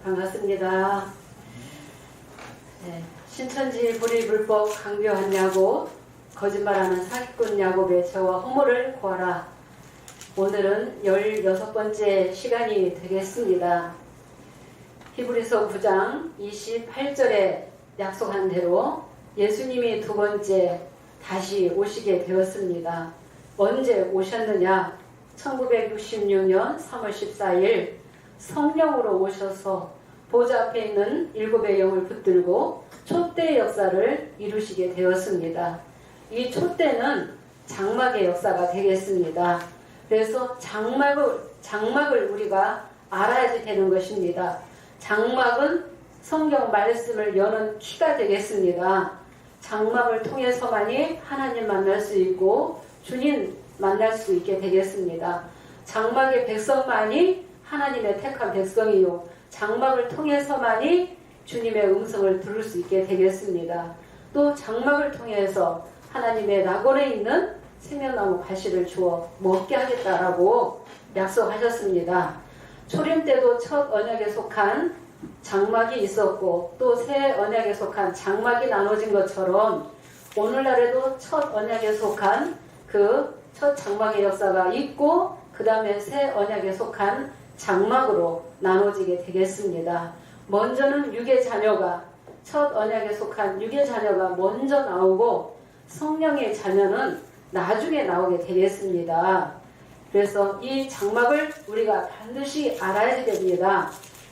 반갑습니다. 네, 신천지 불의불법 강교한 야곱, 거짓말하는 사기꾼 야곱의 죄와 허물을 구하라. 오늘은 16번째 시간이 되겠습니다. 히브리서 9장 28절에 약속한 대로 예수님이 두 번째 다시 오시게 되었습니다. 언제 오셨느냐? 1966년 3월 14일 성령으로 오셔서 보좌 앞에 있는 일곱의 영을 붙들고 촛대의 역사를 이루시게 되었습니다. 이 촛대는 장막의 역사가 되겠습니다. 그래서 장막을 우리가 알아야지 되는 것입니다. 장막은 성경 말씀을 여는 키가 되겠습니다. 장막을 통해서만이 하나님 만날 수 있고 주님 만날 수 있게 되겠습니다. 장막의 백성만이 하나님의 택한 백성이요, 장막을 통해서만이 주님의 음성을 들을 수 있게 되겠습니다. 또 장막을 통해서 하나님의 낙원에 있는 생명나무 가시를 주어 먹게 하겠다라고 약속하셨습니다. 초림 때도 첫 언약에 속한 장막이 있었고 또 새 언약에 속한 장막이 나눠진 것처럼 오늘날에도 첫 언약에 속한 그 첫 장막의 역사가 있고 그 다음에 새 언약에 속한 장막으로 나눠지게 되겠습니다. 먼저는 육의 자녀가, 첫 언약에 속한 육의 자녀가 먼저 나오고 성령의 자녀는 나중에 나오게 되겠습니다. 그래서 이 장막을 우리가 반드시 알아야 됩니다.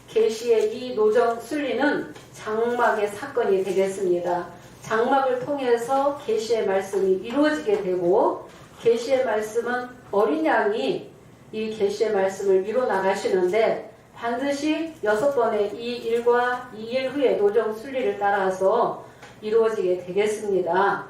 계시의 이 노정 순리는 장막의 사건이 되겠습니다. 장막을 통해서 계시의 말씀이 이루어지게 되고 계시의 말씀은 어린 양이 이 계시의 말씀을 이뤄 나가시는데 반드시 6번의 이 일과 이 일 후의 노정 순리를 따라서 이루어지게 되겠습니다.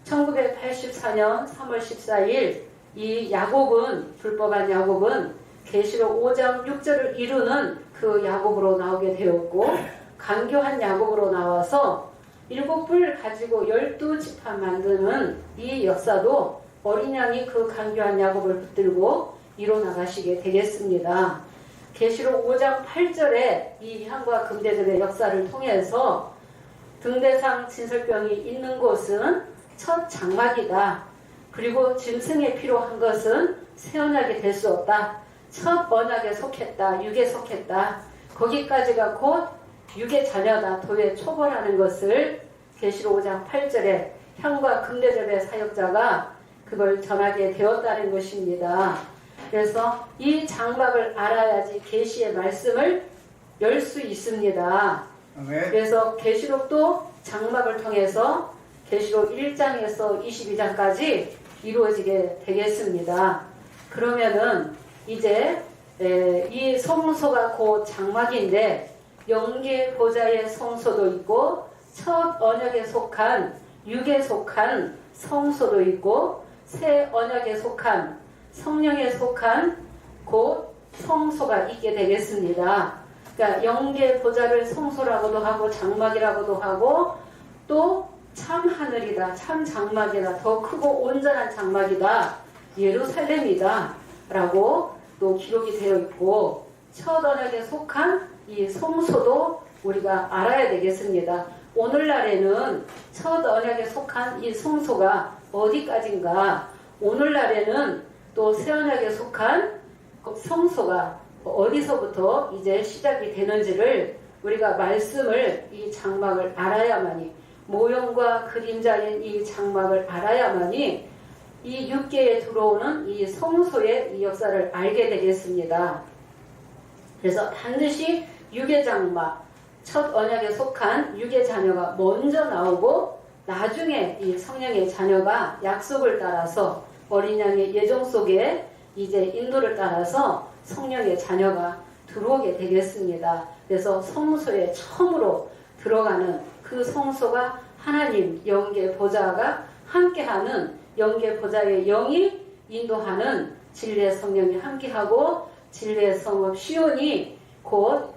1984년 3월 14일 이 야곱은, 불법한 야곱은 계시록 5장 6절을 이루는 그 야곱으로 나오게 되었고 간교한 야곱으로 나와서 7뿔 가지고 12지파 만드는 이 역사도 어린 양이 그 간교한 야곱을 붙들고 이뤄나가시게 되겠습니다. 계시록 5장 8절에 이 향과 금대접의 역사를 통해서 등대상 진설병이 있는 곳은 첫 장막이다. 그리고 짐승의 피로 한 것은 새 언약이 될 수 없다. 첫 언약에 속했다. 육에 속했다. 거기까지가 곧 육의 자녀다. 도에 초벌하는 것을 계시록 5장 8절에 향과 금대접의 사역자가 그걸 전하게 되었다는 것입니다. 그래서 이 장막을 알아야지 계시의 말씀을 열 수 있습니다. 그래서 계시록도 장막을 통해서 계시록 1장에서 22장까지 이루어지게 되겠습니다. 그러면은 이제 이 성소가 곧 장막인데 영계 보좌의 성소도 있고 첫 언약에 속한 육에 속한 성소도 있고 새 언약에 속한 성령에 속한 곧 성소가 있게 되겠습니다. 그러니까 영계 보좌를 성소라고도 하고 장막이라고도 하고 또 참 하늘이다, 참 장막이다, 더 크고 온전한 장막이다, 예루살렘이다 라고 또 기록이 되어 있고 첫 언약에 속한 이 성소도 우리가 알아야 되겠습니다. 오늘날에는 첫 언약에 속한 이 성소가 어디까지인가, 오늘날에는 또 새 언약에 속한 성소가 어디서부터 이제 시작이 되는지를 우리가 말씀을, 이 장막을 알아야만이, 모형과 그림자인 이 장막을 알아야만이 이 육계에 들어오는 이 성소의 이 역사를 알게 되겠습니다. 그래서 반드시 육의 장막, 첫 언약에 속한 육의 자녀가 먼저 나오고 나중에 이 성령의 자녀가 약속을 따라서 어린 양의 예정 속에 이제 인도를 따라서 성령의 자녀가 들어오게 되겠습니다. 그래서 성소에 처음으로 들어가는 그 성소가 하나님 영계 보좌가 함께하는 영계 보좌의 영이 인도하는 진리의 성령이 함께하고 진리의 성읍 시온이 곧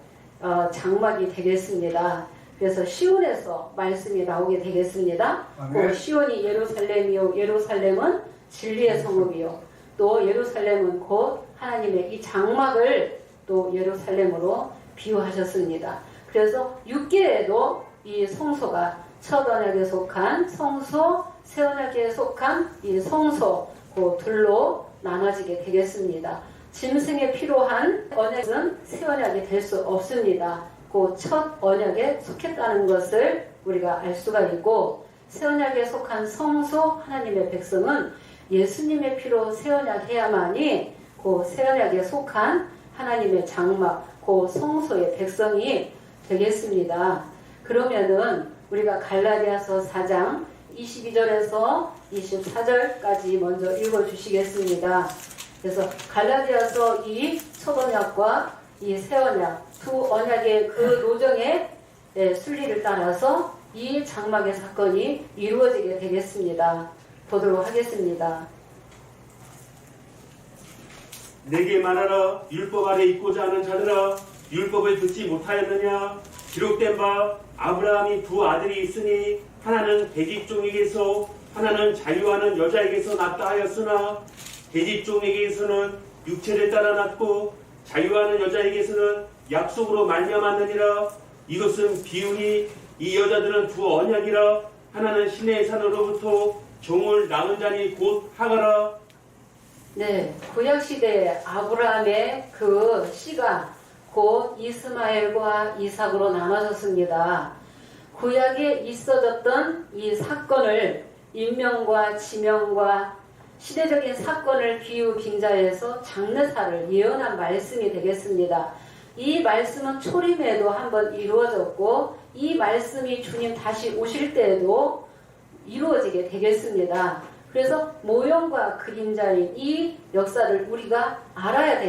장막이 되겠습니다. 그래서 시온에서 말씀이 나오게 되겠습니다. 그 시온이 예루살렘이요, 예루살렘은 진리의 성읍이요, 또 예루살렘은 곧 하나님의 이 장막을 또 예루살렘으로 비유하셨습니다. 그래서 6계에도 이 성소가 첫 언약에 속한 성소, 새 언약에 속한 이 성소 그 둘로 나눠지게 되겠습니다. 짐승에 필요한 언약은 새 언약이 될 수 없습니다. 그 첫 언약에 속했다는 것을 우리가 알 수가 있고, 새 언약에 속한 성소 하나님의 백성은 예수님의 피로 새 언약 해야만이 그 새 언약에 속한 하나님의 장막, 그 성소의 백성이 되겠습니다. 그러면은 우리가 갈라디아서 4장 22절에서 24절까지 먼저 읽어주시겠습니다. 그래서 갈라디아서 이 첫 언약과 이 새 언약 두 언약의 그 노정의 순리를 따라서 이 장막의 사건이 이루어지게 되겠습니다. 보도록 하겠습니다. 내게 말하라. 율법 아래 있고자 하는 자들아, 율법을 듣지 못하였느냐? 기록된 바 아브라함이 두 아들이 있으니 하나는 계집종에게서 하나는 자유하는 여자에게서 낳다 하였으나 계집종에게서는 육체를 따라 낳고 자유하는 여자에게서는 약속으로 말미암았느니라. 이것은 비유니 이 여자들은 두 언약이라. 하나는 신의 산으로부터 종을 낳은 자니 곧 하가라. 네, 구약시대에 아브라함의 그 씨가 곧 이스마엘과 이삭으로 나눠졌습니다. 구약에 있어졌던 이 사건을 인명과 지명과 시대적인 사건을 비유 빙자해서 장르사를 예언한 말씀이 되겠습니다. 이 말씀은 초림에도 한번 이루어졌고 이 말씀이 주님 다시 오실 때에도 이루어지게 되겠습니다. 그래서 모형과 그림자인 이 역사를 우리가 알아야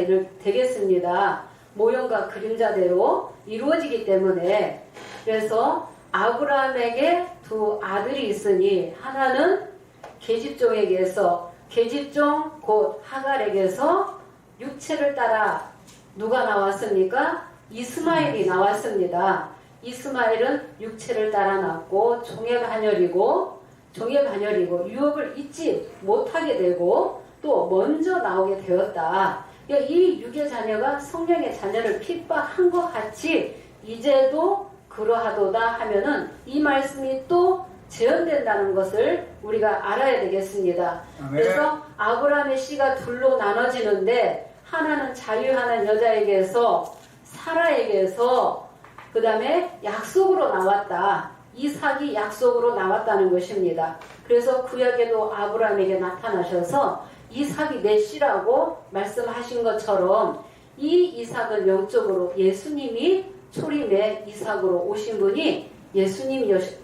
되겠습니다. 모형과 그림자대로 이루어지기 때문에. 그래서 아브라함에게 두 아들이 있으니 하나는 계집종에게서, 계집종 곧 하갈에게서 육체를 따라 누가 나왔습니까? 이스마엘이 나왔습니다. 이스마엘은 육체를 따라 낳고 종의 반열이고 유업을 잊지 못하게 되고 또 먼저 나오게 되었다. 그러니까 이 육의 자녀가 성령의 자녀를 핍박한 것 같이 이제도 그러하도다 하면은 이 말씀이 또 재현된다는 것을 우리가 알아야 되겠습니다. 그래서 아브라함의 씨가 둘로 나눠지는데 하나는 자유하는 여자에게서 사라에게서 그 다음에 약속으로 나왔다. 이삭이 약속으로 나왔다는 것입니다. 그래서 구약에도 아브라함에게 나타나셔서 이삭이 내 씨라고 말씀하신 것처럼 이 이삭은 영적으로 예수님이 초림의 이삭으로 오신 분이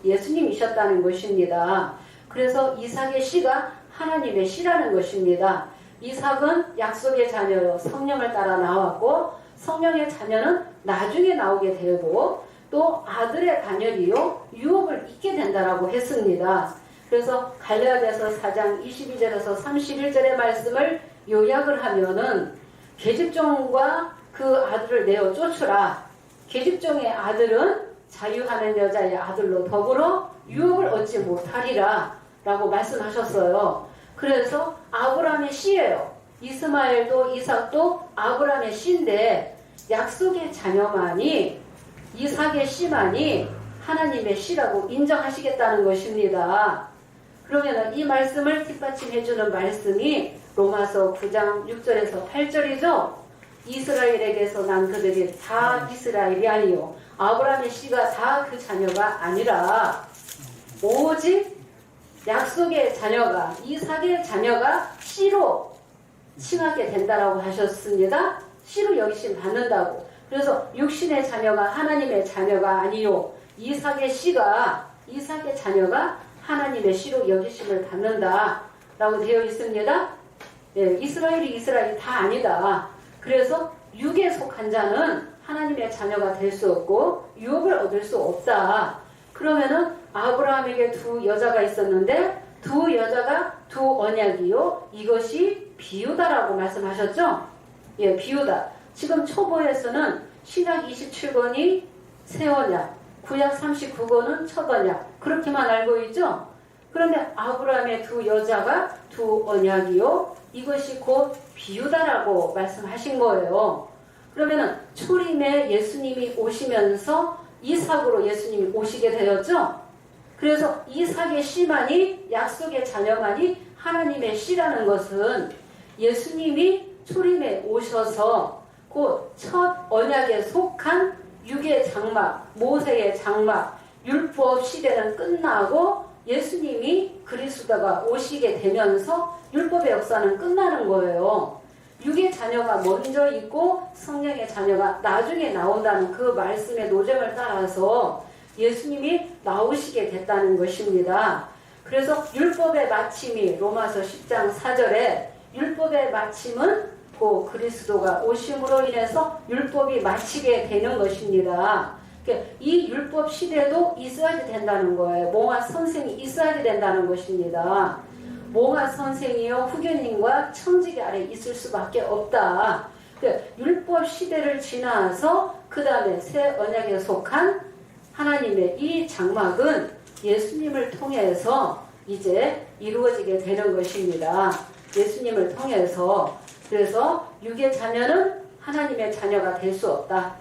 예수님이셨다는 것입니다. 그래서 이삭의 씨가 하나님의 씨라는 것입니다. 이삭은 약속의 자녀요 성령을 따라 나왔고 성령의 자녀는 나중에 나오게 되고 또 아들의 단열이요 유업을 잊게 된다라고 했습니다. 그래서 갈라디아서 4장 22절에서 31절의 말씀을 요약을 하면은 계집종과 그 아들을 내어 쫓으라. 계집종의 아들은 자유하는 여자의 아들로 더불어 유업을 얻지 못하리라 라고 말씀하셨어요. 그래서 아브라함의 씨예요. 이스마엘도 이삭도 아브라함의 씨인데 약속의 자녀만이 이삭의 씨만이 하나님의 씨라고 인정하시겠다는 것입니다. 그러면 이 말씀을 뒷받침해주는 말씀이 로마서 9장 6절에서 8절이죠. 이스라엘에게서 난 그들이 다 이스라엘이 아니요 아브라함의 씨가 다 그 자녀가 아니라 오직 약속의 자녀가 이삭의 자녀가 씨로 칭하게 된다라고 하셨습니다. 씨로 여기심 받는다고. 그래서 육신의 자녀가 하나님의 자녀가 아니요 이삭의 자녀가 하나님의 씨로 여기심을 받는다라고 되어 있습니다. 예, 이스라엘이 다 아니다. 그래서 육에 속한 자는 하나님의 자녀가 될 수 없고 유업을 얻을 수 없다. 그러면은 아브라함에게 두 여자가 있었는데 두 여자가 두 언약이요 이것이 비유다라고 말씀하셨죠? 예, 비유다. 지금 초보에서는 신약 27권이 새 언약, 구약 39권은 첫 언약 그렇게만 알고 있죠? 그런데 아브라함의 두 여자가 두 언약이요 이것이 곧 비유다라고 말씀하신 거예요. 그러면은 초림에 예수님이 오시면서 이삭으로 예수님이 오시게 되었죠. 그래서 이삭의 씨만이, 약속의 자녀만이 하나님의 씨라는 것은 예수님이 초림에 오셔서 곧 첫 언약에 속한 육의 장막, 모세의 장막, 율법 시대는 끝나고 예수님이 그리스도가 오시게 되면서 율법의 역사는 끝나는 거예요. 육의 자녀가 먼저 있고 성령의 자녀가 나중에 나온다는 그 말씀의 노점을 따라서 예수님이 나오시게 됐다는 것입니다. 그래서 율법의 마침이 로마서 10장 4절에 율법의 마침은 그 그리스도가 오심으로 인해서 율법이 마치게 되는 것입니다. 이 율법 시대도 있어야 된다는 거예요. 몽아 선생이 있어야 된다는 것입니다. 몽아 선생이요 후견인과 청지기 아래 있을 수밖에 없다. 율법 시대를 지나서 그 다음에 새 언약에 속한 하나님의 이 장막은 예수님을 통해서 이제 이루어지게 되는 것입니다. 예수님을 통해서. 그래서 육의 자녀는 하나님의 자녀가 될 수 없다.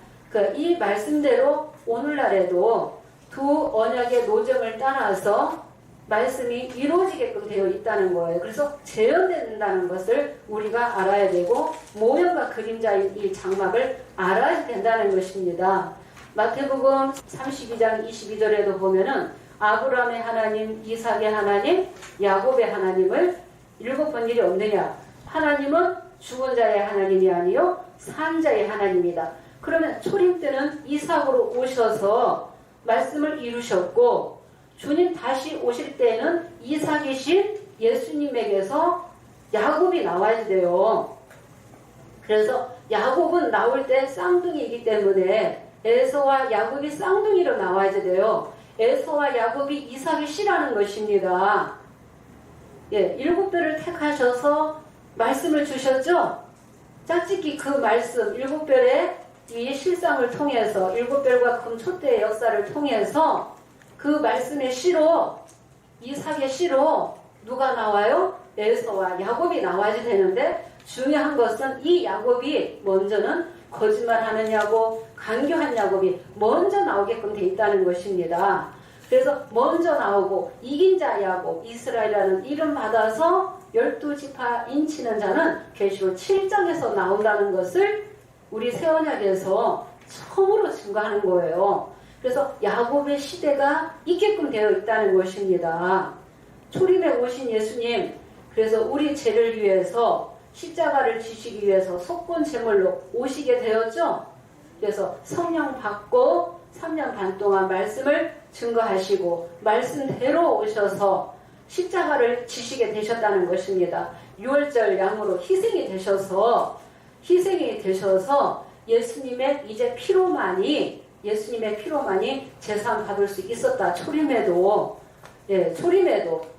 이 말씀대로 오늘날에도 두 언약의 노정을 따라서 말씀이 이루어지게끔 되어 있다는 거예요. 그래서 재현된다는 것을 우리가 알아야 되고 모형과 그림자인 이 장막을 알아야 된다는 것입니다. 마태복음 32장 22절에도 보면은 아브라함의 하나님, 이삭의 하나님, 야곱의 하나님을 7번 일이 없느냐? 하나님은 죽은 자의 하나님이 아니요 산 자의 하나님이다. 그러면 초림 때는 이삭으로 오셔서 말씀을 이루셨고 주님 다시 오실 때는 이삭이신 예수님에게서 야곱이 나와야 돼요. 그래서 야곱은 나올 때 쌍둥이이기 때문에 에서와 야곱이 쌍둥이로 나와야 돼요. 에서와 야곱이 이삭이 씨라는 것입니다. 예, 7별을 택하셔서 말씀을 주셨죠? 짝짓기 그 말씀 7별의 이 실상을 통해서 7별과 금촛대의 역사를 통해서 그 말씀의 씨로 이삭의 씨로 누가 나와요? 에서와 야곱이 나와야 되는데 중요한 것은 이 야곱이 먼저는 거짓말하는 야곱, 간교한 야곱이 먼저 나오게끔 돼 있다는 것입니다. 그래서 먼저 나오고 이긴 자 야곱, 이스라엘이라는 이름 받아서 12지파 인치는 자는 계시록 7장에서 나온다는 것을 우리 새언약에서 처음으로 증거하는 거예요. 그래서 야곱의 시대가 있게끔 되어 있다는 것입니다. 초림에 오신 예수님, 그래서 우리 죄를 위해서 십자가를 지시기 위해서 속건 제물로 오시게 되었죠. 그래서 성령 받고 3년 반 동안 말씀을 증거하시고 말씀대로 오셔서 십자가를 지시게 되셨다는 것입니다. 6월절 양으로 희생이 되셔서 예수님의 이제 피로만이 재산 받을 수 있었다. 초림에도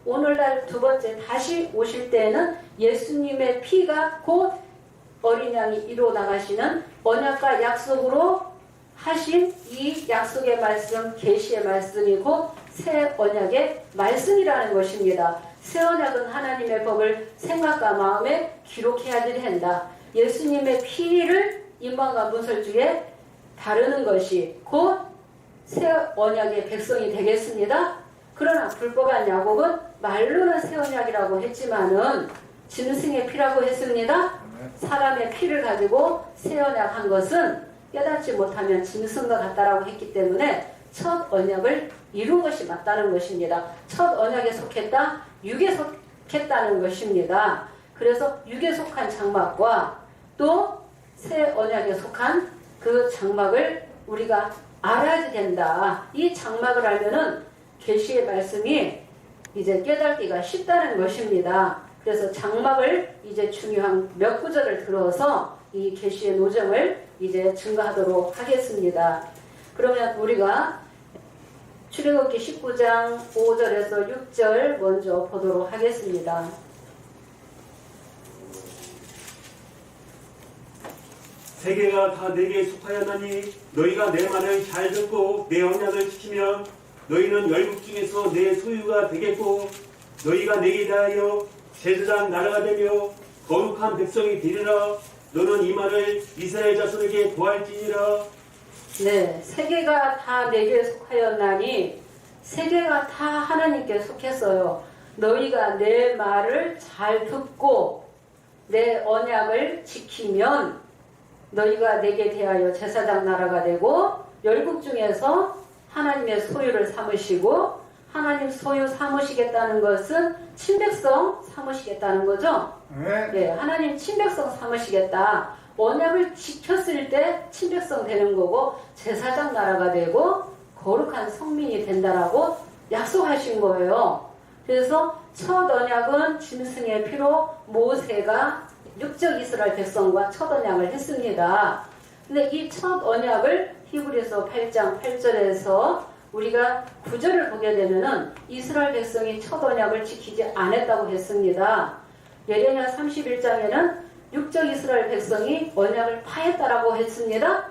오늘날 두 번째 다시 오실 때에는 예수님의 피가 곧 어린 양이 이루어 나가시는 언약과 약속으로 하신 이 약속의 말씀, 계시의 말씀이 곧 새 언약의 말씀이라는 것입니다. 새 언약은 하나님의 법을 생각과 마음에 기록해야 된다. 예수님의 피를 임방과 문설주에 다루는 것이 곧 새 언약의 백성이 되겠습니다. 그러나 불법한 야곱은 말로는 새 언약이라고 했지만은 짐승의 피라고 했습니다. 사람의 피를 가지고 새 언약 한 것은 깨닫지 못하면 짐승과 같다라고 했기 때문에 첫 언약을 이룬 것이 맞다는 것입니다. 첫 언약에 속했다, 육에 속했다는 것입니다. 그래서 육에 속한 장막과 또 새 언약에 속한 그 장막을 우리가 알아야 된다. 이 장막을 알면은 계시의 말씀이 이제 깨닫기가 쉽다는 것입니다. 그래서 장막을 이제 중요한 몇 구절을 들어서 이 계시의 노정을 이제 증거하도록 하겠습니다. 그러면 우리가 출애굽기 19장 5절에서 6절 먼저 보도록 하겠습니다. 세계가 다 내게 속하였나니 너희가 내 말을 잘 듣고 내 언약을 지키면 너희는 열국 중에서 내 소유가 되겠고 너희가 내게 대하여 제사장 나라가 되며 거룩한 백성이 되리라. 너는 이 말을 이스라엘 자손에게 고할지니라. 네, 세계가 다 내게 속하였나니 세계가 다 하나님께 속했어요. 너희가 내 말을 잘 듣고 내 언약을 지키면 너희가 내게 대하여 제사장 나라가 되고 열국 중에서 하나님의 소유를 삼으시고 하나님 소유 삼으시겠다는 것은 친백성 삼으시겠다는 거죠. 네, 하나님 친백성 삼으시겠다. 언약을 지켰을 때 친백성 되는 거고 제사장 나라가 되고 거룩한 성민이 된다라고 약속하신 거예요. 그래서 첫 언약은 짐승의 피로 모세가 육적 이스라엘 백성과 첫 언약을 했습니다. 근데 이 첫 언약을 히브리서 8장 8절에서 우리가 9절을 보게 되면은 이스라엘 백성이 첫 언약을 지키지 않았다고 했습니다. 예레미야 31장에는 육적 이스라엘 백성이 언약을 파했다라고 했습니다.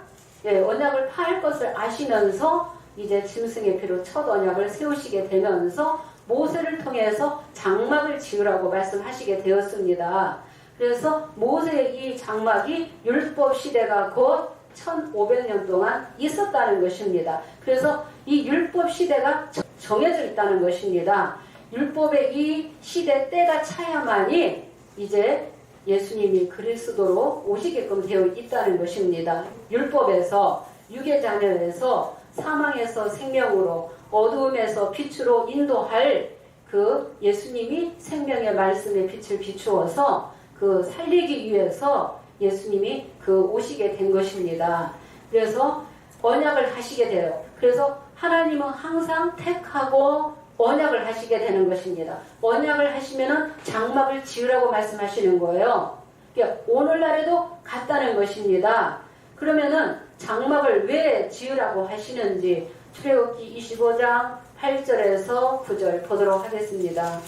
예, 언약을 파할 것을 아시면서 이제 짐승의 피로 첫 언약을 세우시게 되면서 모세를 통해서 장막을 지으라고 말씀하시게 되었습니다. 그래서 모세의 이 장막이 율법 시대가 곧 1500년 동안 있었다는 것입니다. 그래서 이 율법 시대가 정해져 있다는 것입니다. 율법의 이 시대 때가 차야만이 이제 예수님이 그리스도로 오시게끔 되어 있다는 것입니다. 율법에서 육의 자녀에서 사망에서 생명으로 어두움에서 빛으로 인도할 그 예수님이 생명의 말씀의 빛을 비추어서 그 살리기 위해서 예수님이 그 오시게 된 것입니다. 그래서 언약을 하시게 돼요. 그래서 하나님은 항상 택하고 언약을 하시게 되는 것입니다. 언약을 하시면은 장막을 지으라고 말씀하시는 거예요. 그러니까 오늘날에도 같다는 것입니다. 그러면은 장막을 왜 지으라고 하시는지 출애굽기 25장 8절에서 9절 보도록 하겠습니다.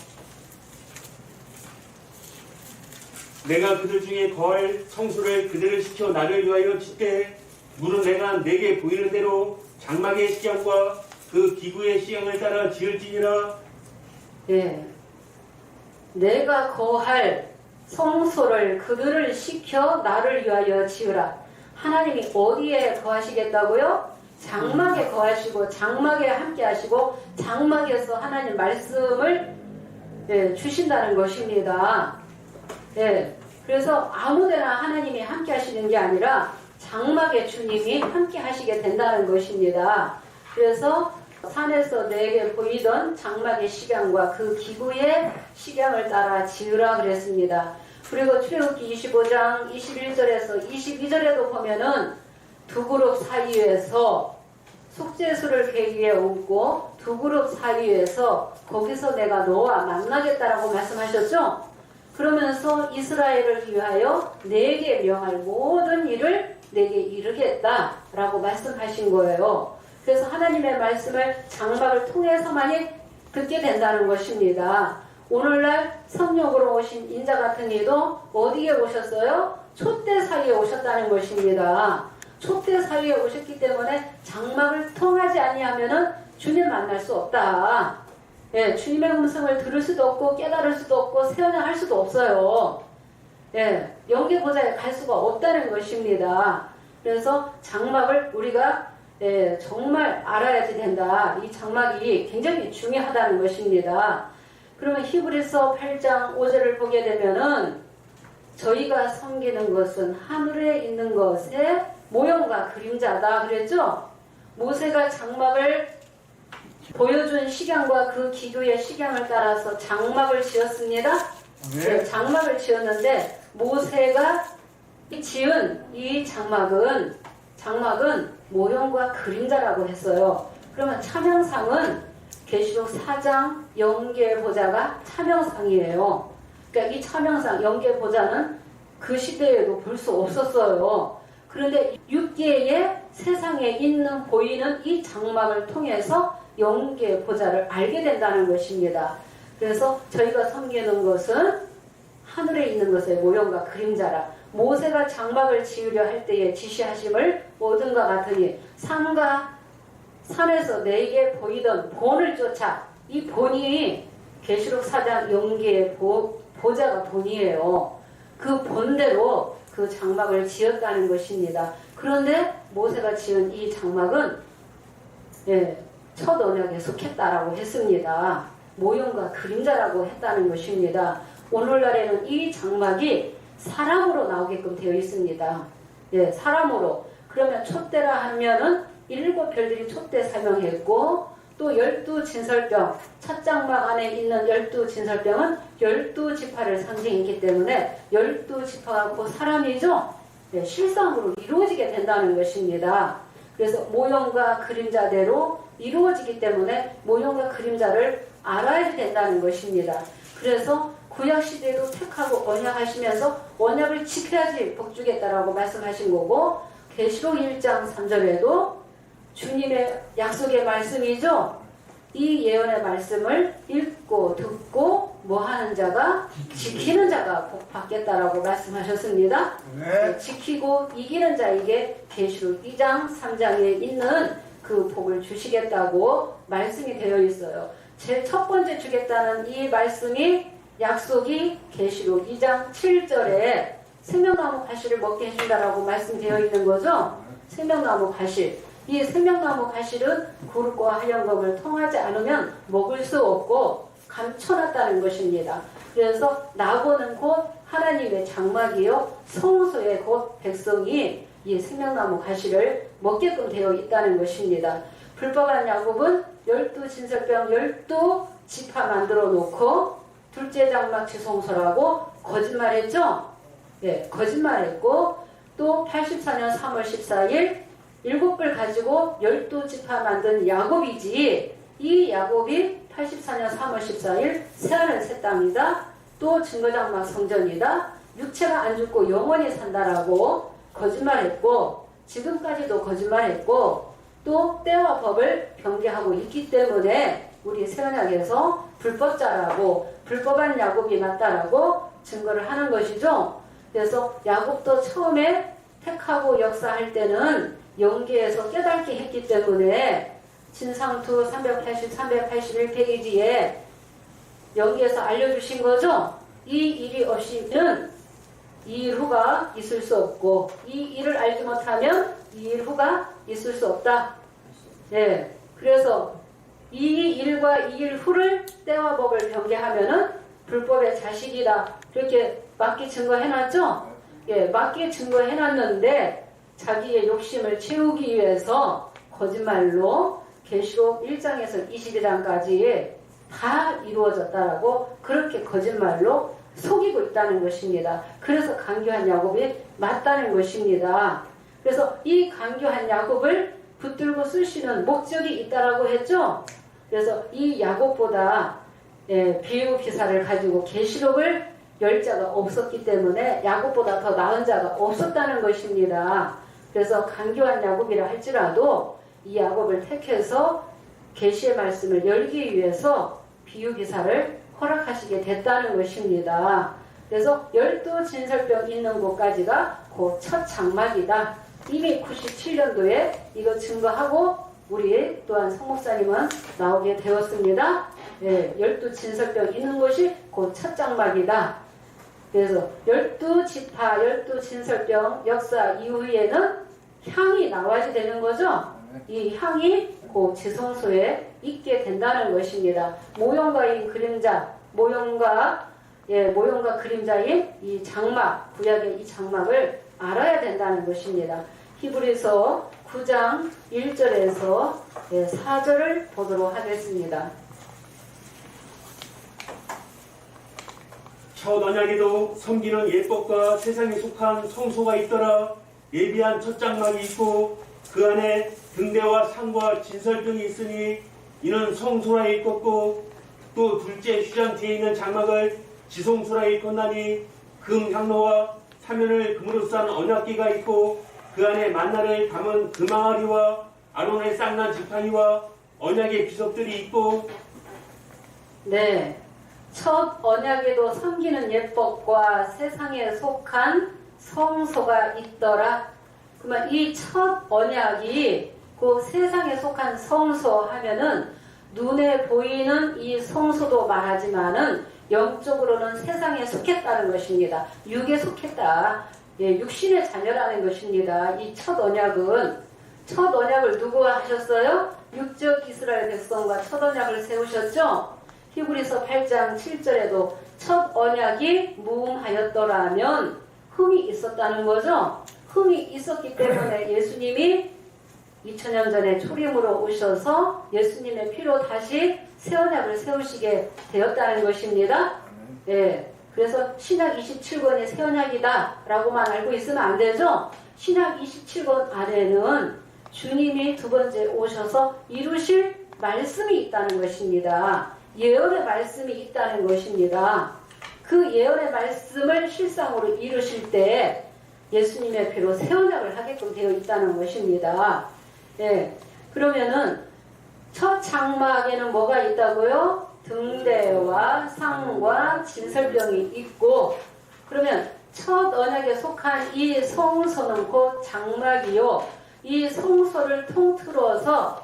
내가 그들 중에 거할 청소를 그들을 시켜 나를 위하여 짓되 물은 내가 내게 보이는 대로 장막의 식양과 그 기구의 식양을 따라 지을지니라. 예, 내가 거할 성소를 그들을 시켜 나를 위하여 지으라. 하나님이 어디에 거하시겠다고요? 장막에 거하시고 장막에 함께 하시고 장막에서 하나님 말씀을 주신다는 것입니다. 예, 그래서 아무데나 하나님이 함께 하시는 게 아니라 장막에 주님이 함께 하시게 된다는 것입니다. 그래서 산에서 내게 보이던 장막의 식양과 그 기구의 식양을 따라 지으라 그랬습니다. 그리고 출애굽기 25장 21절에서 22절에도 보면은 두 그룹 사이에서 속죄수를 계기에 얹고 두 그룹 사이에서 거기서 내가 너와 만나겠다라고 말씀하셨죠? 그러면서 이스라엘을 위하여 내게 명할 모든 일을 내게 이루겠다라고 말씀하신 거예요. 그래서 하나님의 말씀을 장막을 통해서만이 듣게 된다는 것입니다. 오늘날 성령으로 오신 인자 같은 이도 어디에 오셨어요? 촛대 사이에 오셨다는 것입니다. 촛대 사이에 오셨기 때문에 장막을 통하지 아니하면은 주님 만날 수 없다. 예, 주님의 음성을 들을 수도 없고 깨달을 수도 없고 세언할 수도 없어요. 예, 영계보좌에 갈 수가 없다는 것입니다. 그래서 장막을 우리가 정말 알아야지 된다. 이 장막이 굉장히 중요하다는 것입니다. 그러면 히브리서 8장 5절을 보게 되면은 저희가 섬기는 것은 하늘에 있는 것의 모형과 그림자다 그랬죠? 모세가 장막을 보여준 식양과 그 기구의 식양을 따라서 장막을 지었습니다. 네, 장막을 지었는데 모세가 지은 이 장막은 모형과 그림자라고 했어요. 그러면 차명상은 계시록 4장 영계보좌가 차명상이에요. 그러니까 이 차명상 영계보좌는 그 시대에도 볼 수 없었어요. 그런데 6계의 세상에 있는 보이는 이 장막을 통해서 영계보좌를 알게 된다는 것입니다. 그래서 저희가 섬기는 것은 하늘에 있는 것의 모형과 그림자라. 모세가 장막을 지으려 할 때의 지시하심을 얻은과 같으니 산에서 내게 보이던 본을 쫓아. 이 본이 계시록 4장 영계의 보좌가 본이에요. 그 본대로 그 그 장막을 지었다는 것입니다. 그런데 모세가 지은 이 장막은 첫 언약에 속했다라고 했습니다. 모형과 그림자라고 했다는 것입니다. 오늘날에는 이 장막이 사람으로 나오게끔 되어 있습니다. 사람으로. 그러면 촛대라 하면은 7별들이 촛대 사명했고, 또 12진설병, 첫 장막 안에 있는 12진설병은 12지파를 상징했기 때문에 12지파가 곧 사람이죠. 실상으로 이루어지게 된다는 것입니다. 그래서 모형과 그림자대로 이루어지기 때문에 모형과 그림자를 알아야 된다는 것입니다. 그래서 구약시대에도 택하고 언약하시면서 언약을 지켜야지 복주겠다라고 말씀하신 거고, 계시록 1장 3절에도 주님의 약속의 말씀이죠. 이 예언의 말씀을 읽고 듣고 뭐하는 자가 지키는 자가 복 받겠다라고 말씀하셨습니다. 네. 지키고 이기는 자에게 계시록 2장 3장에 있는 그 복을 주시겠다고 말씀이 되어 있어요. 제일 첫 번째 주겠다는 이 말씀이 약속이 계시록 2장 7절에 생명나무 가시를 먹게 해준다라고 말씀되어 있는 거죠. 생명나무 가시. 이 생명나무 가시는 굴과 하얀검을 통하지 않으면 먹을 수 없고 감춰놨다는 것입니다. 그래서 나고는 곧 하나님의 장막이요 성소의 곧 백성이 이 생명나무 가시를 먹게끔 되어 있다는 것입니다. 불법한 야곱은 12진설병 12지파 만들어 놓고 둘째 장막 지성소라고 거짓말했죠. 거짓말했고, 또 84년 3월 14일 7을 가지고 12지파 만든 야곱이지, 이 야곱이 84년 3월 14일 새하늘 새 땅이다, 또 증거장막 성전이다, 육체가 안 죽고 영원히 산다라고 거짓말했고, 지금까지도 거짓말했고, 또 때와 법을 경계하고 있기 때문에 우리 새언약에서 불법자라고, 불법한 야곱이 맞다라고 증거를 하는 것이죠. 그래서 야곱도 처음에 택하고 역사할 때는 영계에서 깨닫게 했기 때문에 진상투 380, 381페이지에 영계에서 알려주신 거죠. 이 일이 없이는 이 일 후가 있을 수 없고, 이 일을 알지 못하면 이 일 후가 있을 수 없다. 그래서 이 일과 이 일 후를 때와 법을 경계하면은 불법의 자식이다. 그렇게 맞게 증거해놨죠? 맞게 증거해놨는데 자기의 욕심을 채우기 위해서 거짓말로 계시록 1장에서 22장까지 다 이루어졌다라고 그렇게 거짓말로 속이고 있다는 것입니다. 그래서 간교한 야곱이 맞다는 것입니다. 그래서 이 간교한 야곱을 붙들고 쓰시는 목적이 있다라고 했죠. 그래서 이 야곱보다 비유 기사를 가지고 계시록을 열 자가 없었기 때문에 야곱보다 더 나은 자가 없었다는 것입니다. 그래서 간교한 야곱이라 할지라도 이 야곱을 택해서 계시의 말씀을 열기 위해서 비유 기사를 허락하시게 됐다는 것입니다. 그래서 12진설병 있는 곳까지가 그 첫 장막이다. 이미 97년도에 이거 증거하고 우리 또한 성목사님은 나오게 되었습니다. 12진설병 있는 곳이 그 첫 장막이다. 그래서 12지파, 12진설병 역사 이후에는 향이 나와야 되는 거죠. 이 향이 그 지성소에 있게 된다는 것입니다. 모형과인 그림자, 모형과 그림자인 이 장막, 구약의 이 장막을 알아야 된다는 것입니다. 히브리서 9장 1절에서 4절을 보도록 하겠습니다. 첫 언약에도 섬기는 예법과 세상에 속한 성소가 있더라. 예비한 첫 장막이 있고 그 안에 등대와 상과 진설병이 있으니 이는 성소라 일컫고, 또 둘째 휘장 뒤에 있는 장막을 지성소라 일컫나니 금 향로와 사면을 금으로 싼 언약궤가 있고 그 안에 만나를 담은 금항아리와 아론의 쌍난 지팡이와 언약의 비석들이 있고. 첫 언약에도 섬기는 예법과 세상에 속한 성소가 있더라. 그러면 이 첫 언약이 그 세상에 속한 성소 하면은 눈에 보이는 이 성소도 말하지만은 영적으로는 세상에 속했다는 것입니다. 육에 속했다. 예, 육신의 자녀라는 것입니다. 이 첫 언약을 누구와 하셨어요? 육적 이스라엘 백성과 첫 언약을 세우셨죠? 히브리서 8장 7절에도 첫 언약이 무음하였더라면 흠이 있었다는 거죠. 흠이 있었기 때문에 예수님이 2000년 전에 초림으로 오셔서 예수님의 피로 다시 새 언약을 세우시게 되었다는 것입니다. 예, 그래서 신약 27권이 새 언약이다 라고만 알고 있으면 안 되죠. 신약 27권 안에는 주님이 두 번째 오셔서 이루실 말씀이 있다는 것입니다. 예언의 말씀이 있다는 것입니다. 그 예언의 말씀을 실상으로 이루실 때 예수님의 피로 새 언약을 하게끔 되어 있다는 것입니다. 예, 그러면은 첫 장막에는 뭐가 있다고요? 등대와 상과 진설병이 있고, 그러면 첫 언약에 속한 이 성소는 곧 장막이요. 이 성소를 통틀어서,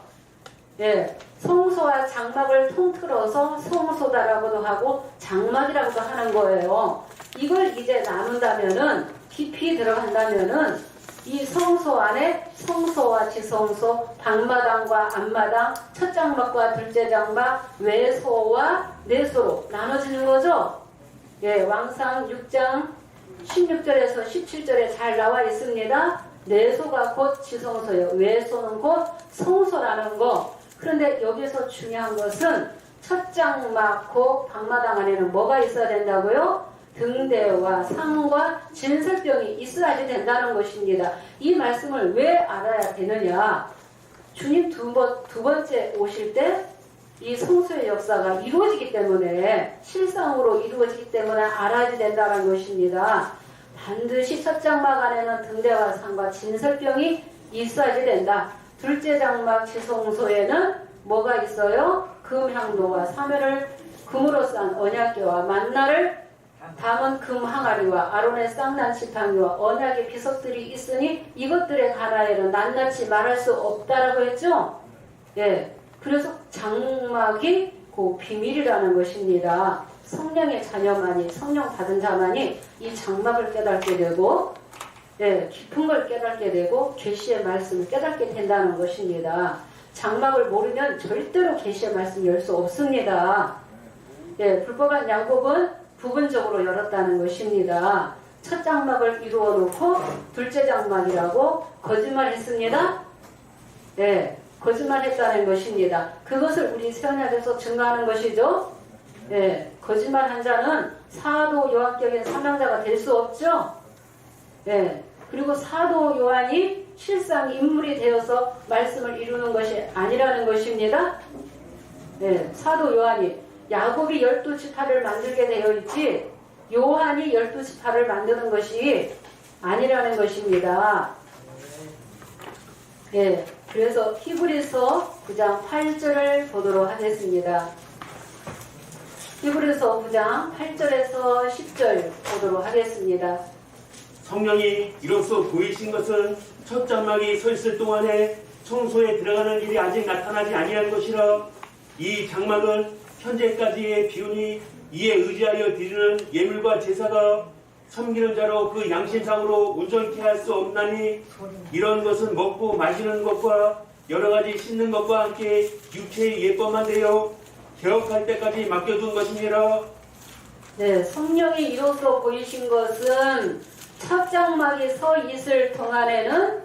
예, 성소와 장막을 통틀어서 성소다라고도 하고 장막이라고도 하는 거예요. 이걸 이제 나눈다면은, 깊이 들어간다면은 이 성소 안에 성소와 지성소, 방마당과 앞마당, 첫 장막과 둘째 장막, 외소와 내소로 나눠지는 거죠. 예, 왕상 6장 16절에서 17절에 잘 나와 있습니다. 내소가 곧 지성소예요. 외소는 곧 성소라는 거. 그런데 여기서 중요한 것은 첫 장막, 곧 방마당 안에는 뭐가 있어야 된다고요? 등대와 상과 진설병이 있어야지 된다는 것입니다. 이 말씀을 왜 알아야 되느냐? 주님 두 번째 오실 때 이 성소의 역사가 이루어지기 때문에, 실상으로 이루어지기 때문에 알아야 된다는 것입니다. 반드시 첫 장막 안에는 등대와 상과 진설병이 있어야지 된다. 둘째 장막 지성소에는 뭐가 있어요? 금향로와 사면을 금으로 싼 언약궤와 만나를 담은 금 항아리와 아론의 쌍난 지팡이와 언약의 비석들이 있으니 이것들의 가나에는 낱낱이 말할 수 없다라고 했죠. 예, 그래서 장막이 그 비밀이라는 것입니다. 성령의 자녀만이, 성령 받은 자만이 이 장막을 깨닫게 되고, 예, 깊은 걸 깨닫게 되고 계시의 말씀을 깨닫게 된다는 것입니다. 장막을 모르면 절대로 계시의 말씀을 열 수 없습니다. 예, 불법한 양복은 부분적으로 열었다는 것입니다. 첫 장막을 이루어 놓고 둘째 장막이라고 거짓말했습니다. 예, 거짓말했다는 것입니다. 그것을 우리 세언약에서 증거하는 것이죠. 예, 거짓말한 자는 사도 요한격인 사명자가 될 수 없죠. 예, 그리고 사도 요한이 실상 인물이 되어서 말씀을 이루는 것이 아니라는 것입니다. 예, 사도 요한이 야곱이 12지파를 만들게 되어 있지 요한이 12지파를 만드는 것이 아니라는 것입니다. 예, 그래서 히브리서 9장 8절을 보도록 하겠습니다. 히브리서 9장 8절에서 10절 보도록 하겠습니다. 성령이 이로써 보이신 것은 첫 장막이 서 있을 동안에 성소에 들어가는 일이 아직 나타나지 아니한 것이라. 이 장막은 현재까지의 비운이 이에 의지하여 드리는 예물과 제사가 섬기는 자로 그 양심상으로 온전케 할 수 없나니, 이런 것은 먹고 마시는 것과 여러 가지 씻는 것과 함께 육체의 예법만 되어 개혁할 때까지 맡겨둔 것이니라. 네, 성령이 이로써 보이신 것은 첫 장막이 서 있을 동안에는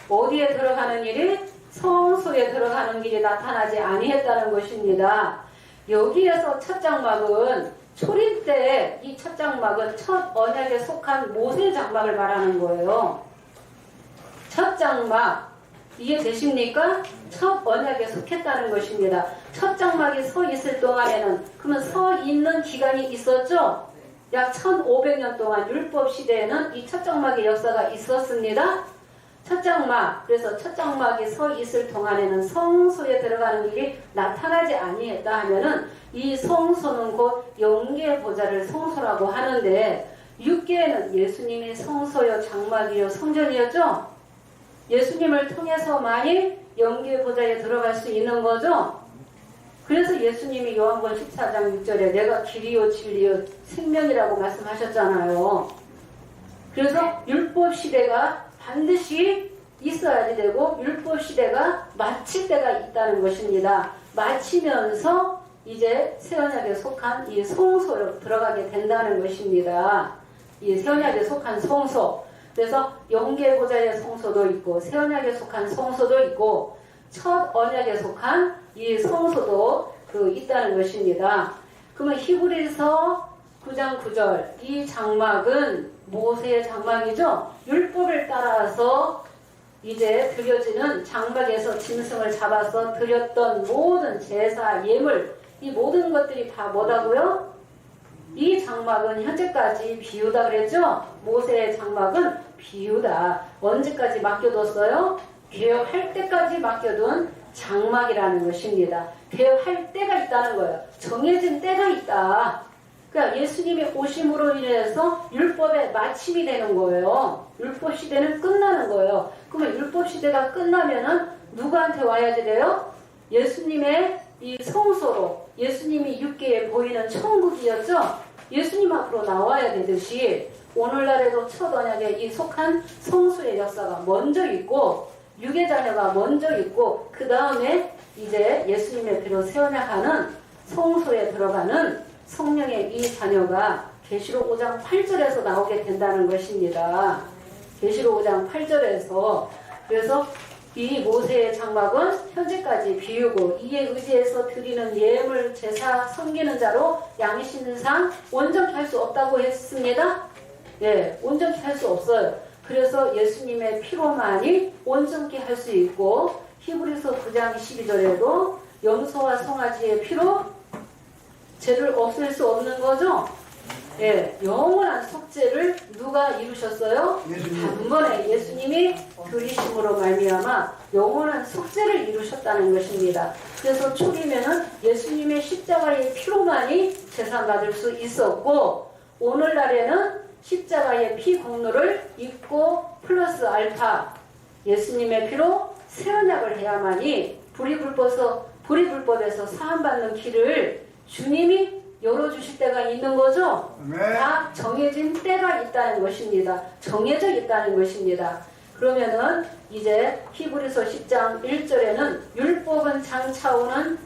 어디에 들어가는 일이? 성소에 들어가는 길이 나타나지 아니했다는 것입니다. 여기에서 첫 장막은 초림 때 이 첫 장막은 첫 언약에 속한 모세 장막을 말하는 거예요. 첫 장막 이해되십니까? 첫 언약에 속했다는 것입니다. 첫 장막이 서 있을 동안에는, 그러면 서 있는 기간이 있었죠? 약 1500년 동안 율법 시대에는 이 첫 장막의 역사가 있었습니다. 첫 장막, 그래서 첫 장막이 서 있을 동안에는 성소에 들어가는 일이 나타나지 아니했다 하면은 이 성소는 곧 영계 보좌를 성소라고 하는데, 6계에는 예수님이 성소요 장막이요 성전이었죠. 예수님을 통해서만이 영계 보좌에 들어갈 수 있는 거죠. 그래서 예수님이 요한복음 14장 6절에 내가 길이요 진리요 생명이라고 말씀하셨잖아요. 그래서 율법 시대가 반드시 있어야 되고 율법 시대가 마칠 때가 있다는 것입니다. 마치면서 이제 새 언약에 속한 이 성소로 들어가게 된다는 것입니다. 이 새 언약에 속한 성소. 그래서 영계 보좌의 성소도 있고 새 언약에 속한 성소도 있고 첫 언약에 속한 이 성소도 있다는 것입니다. 그러면 히브리서 9장 9절 이 장막은 모세의 장막이죠. 율법을 따라서 이제 드려지는 장막에서 짐승을 잡아서 드렸던 모든 제사, 예물 이 모든 것들이 다 뭐다고요? 이 장막은 현재까지 비유다 그랬죠? 모세의 장막은 비유다. 언제까지 맡겨뒀어요? 개혁할 때까지 맡겨둔 장막이라는 것입니다. 개혁할 때가 있다는 거예요. 정해진 때가 있다. 그러니까 예수님의 오심으로 인해서 율법의 마침이 되는 거예요. 율법 시대는 끝나는 거예요. 그러면 율법 시대가 끝나면은 누구한테 와야 돼요? 예수님의 이 성소로 예수님이 육계에 보이는 천국이었죠. 예수님 앞으로 나와야 되듯이 오늘날에도 첫 언약에 이 속한 성소의 역사가 먼저 있고 육의 자녀가 먼저 있고 그 다음에 이제 예수님의 피로 새 언약하는 성소에 들어가는 성령의 이 자녀가 계시록 5장 8절에서 나오게 된다는 것입니다. 계시록 5장 8절에서 그래서 이 모세의 장막은 현재까지 비유고 이에 의지해서 드리는 예물 제사 섬기는 자로 양이 씻는 상 온전케 할 수 없다고 했습니다. 예, 온전케 할 수 없어요. 그래서 예수님의 피로만이 온전케 할 수 있고 히브리서 9장 12절에도 염소와 송아지의 피로 죄를 없앨 수 없는 거죠. 예, 영원한 속죄를 누가 이루셨어요? 단번에 예수님이 그리심으로 말미암아 영원한 속죄를 이루셨다는 것입니다. 그래서 초기면은 예수님의 십자가의 피로만이 제사받을 수 있었고 오늘날에는 십자가의 피 공로를 입고 플러스 알파 예수님의 피로 새 언약을 해야만이 불의불법에서 사함받는 길을 주님이 열어주실 때가 있는 거죠. 다 정해진 때가 있다는 것입니다. 정해져 있다는 것입니다. 그러면은 이제 히브리서 10장 1절에는 율법은 장차오는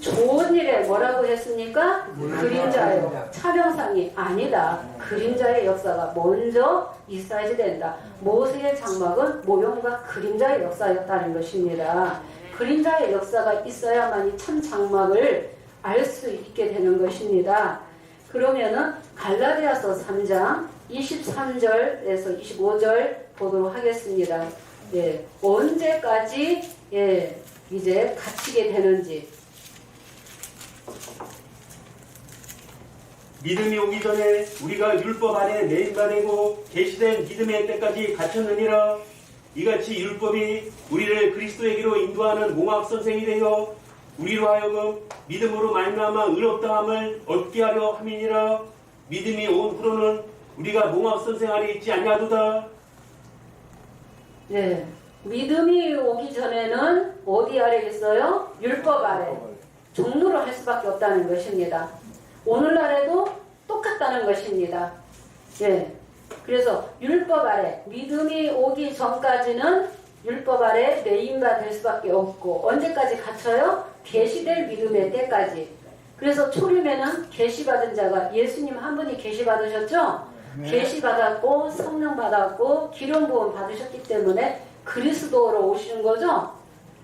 좋은 일에 뭐라고 했습니까? 그림자요. 차명상이 아니다. 그림자의 역사가 먼저 있어야지 된다. 모세의 장막은 모형과 그림자의 역사였다는 것입니다. 그림자의 역사가 있어야만이 참 장막을 알 수 있게 되는 것입니다. 그러면은 갈라디아서 3장 23절에서 25절 보도록 하겠습니다. 예, 언제까지 이제 갇히게 되는지. 믿음이 오기 전에 우리가 율법 안에 내인간이고 계시된 믿음의 때까지 갇혔느니라. 이같이 율법이 우리를 그리스도에게로 인도하는 몽학선생이 되어 우리로 하여금 믿음으로 말미암아 의롭다함을 얻게 하려 함이니라. 믿음이 온 후로는 우리가 몽학선생 안에 있지 아니하도다. 네, 믿음이 오기 전에는 어디 아래 있어요? 율법 아래. 종로로 할 수밖에 없다는 것입니다. 오늘날에도 똑같다는 것입니다. 예. 그래서 율법 아래, 믿음이 오기 전까지는 율법 아래 매인가 될 수밖에 없고, 언제까지 갇혀요? 계시될 믿음의 때까지. 그래서 초림에는 계시받은 자가 예수님 한 분이 계시받으셨죠? 계시받았고 성령 받았고 기름 부음 받으셨기 때문에 그리스도로 오시는 거죠?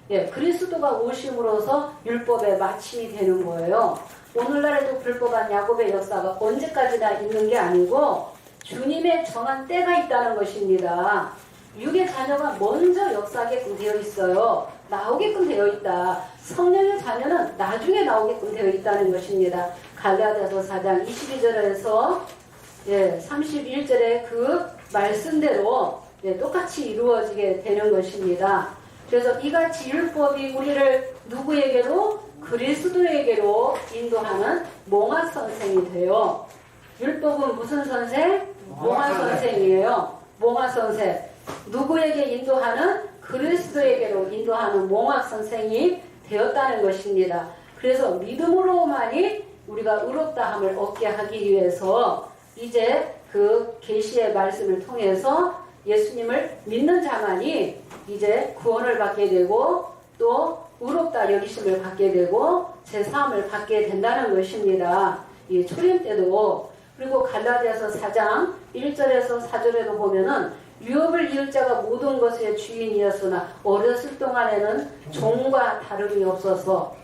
예, 그리스도가 오심으로써 율법의 마침이 되는 거예요. 오늘날에도 불법한 야곱의 역사가 언제까지나 있는 게 아니고 주님의 정한 때가 있다는 것입니다. 육의 자녀가 먼저 역사하게끔 되어 있어요. 나오게끔 되어 있다. 성령의 자녀는 나중에 나오게끔 되어 있다는 것입니다. 갈라디아서 4장 22절에서 31절의 그 말씀대로 똑같이 이루어지게 되는 것입니다. 그래서 이같이 율법이 우리를 누구에게로? 그리스도에게로 인도하는 몽학 선생이 돼요. 율법은 무슨 선생? 몽학 선생이에요. 몽학 선생. 누구에게 인도하는? 그리스도에게로 인도하는 몽학 선생이 되었다는 것입니다. 그래서 믿음으로만이 우리가 의롭다함을 얻게 하기 위해서 이제 그 계시의 말씀을 통해서 예수님을 믿는 자만이 이제 구원을 받게 되고 또 의롭다 여기심을 받게 되고 제사함을 받게 된다는 것입니다. 이 초림 때도. 그리고 갈라디아서 4장 1절에서 4절에도 보면은 유업을 이을 자가 모든 것의 주인이었으나 어렸을 동안에는 종과 다름이 없어서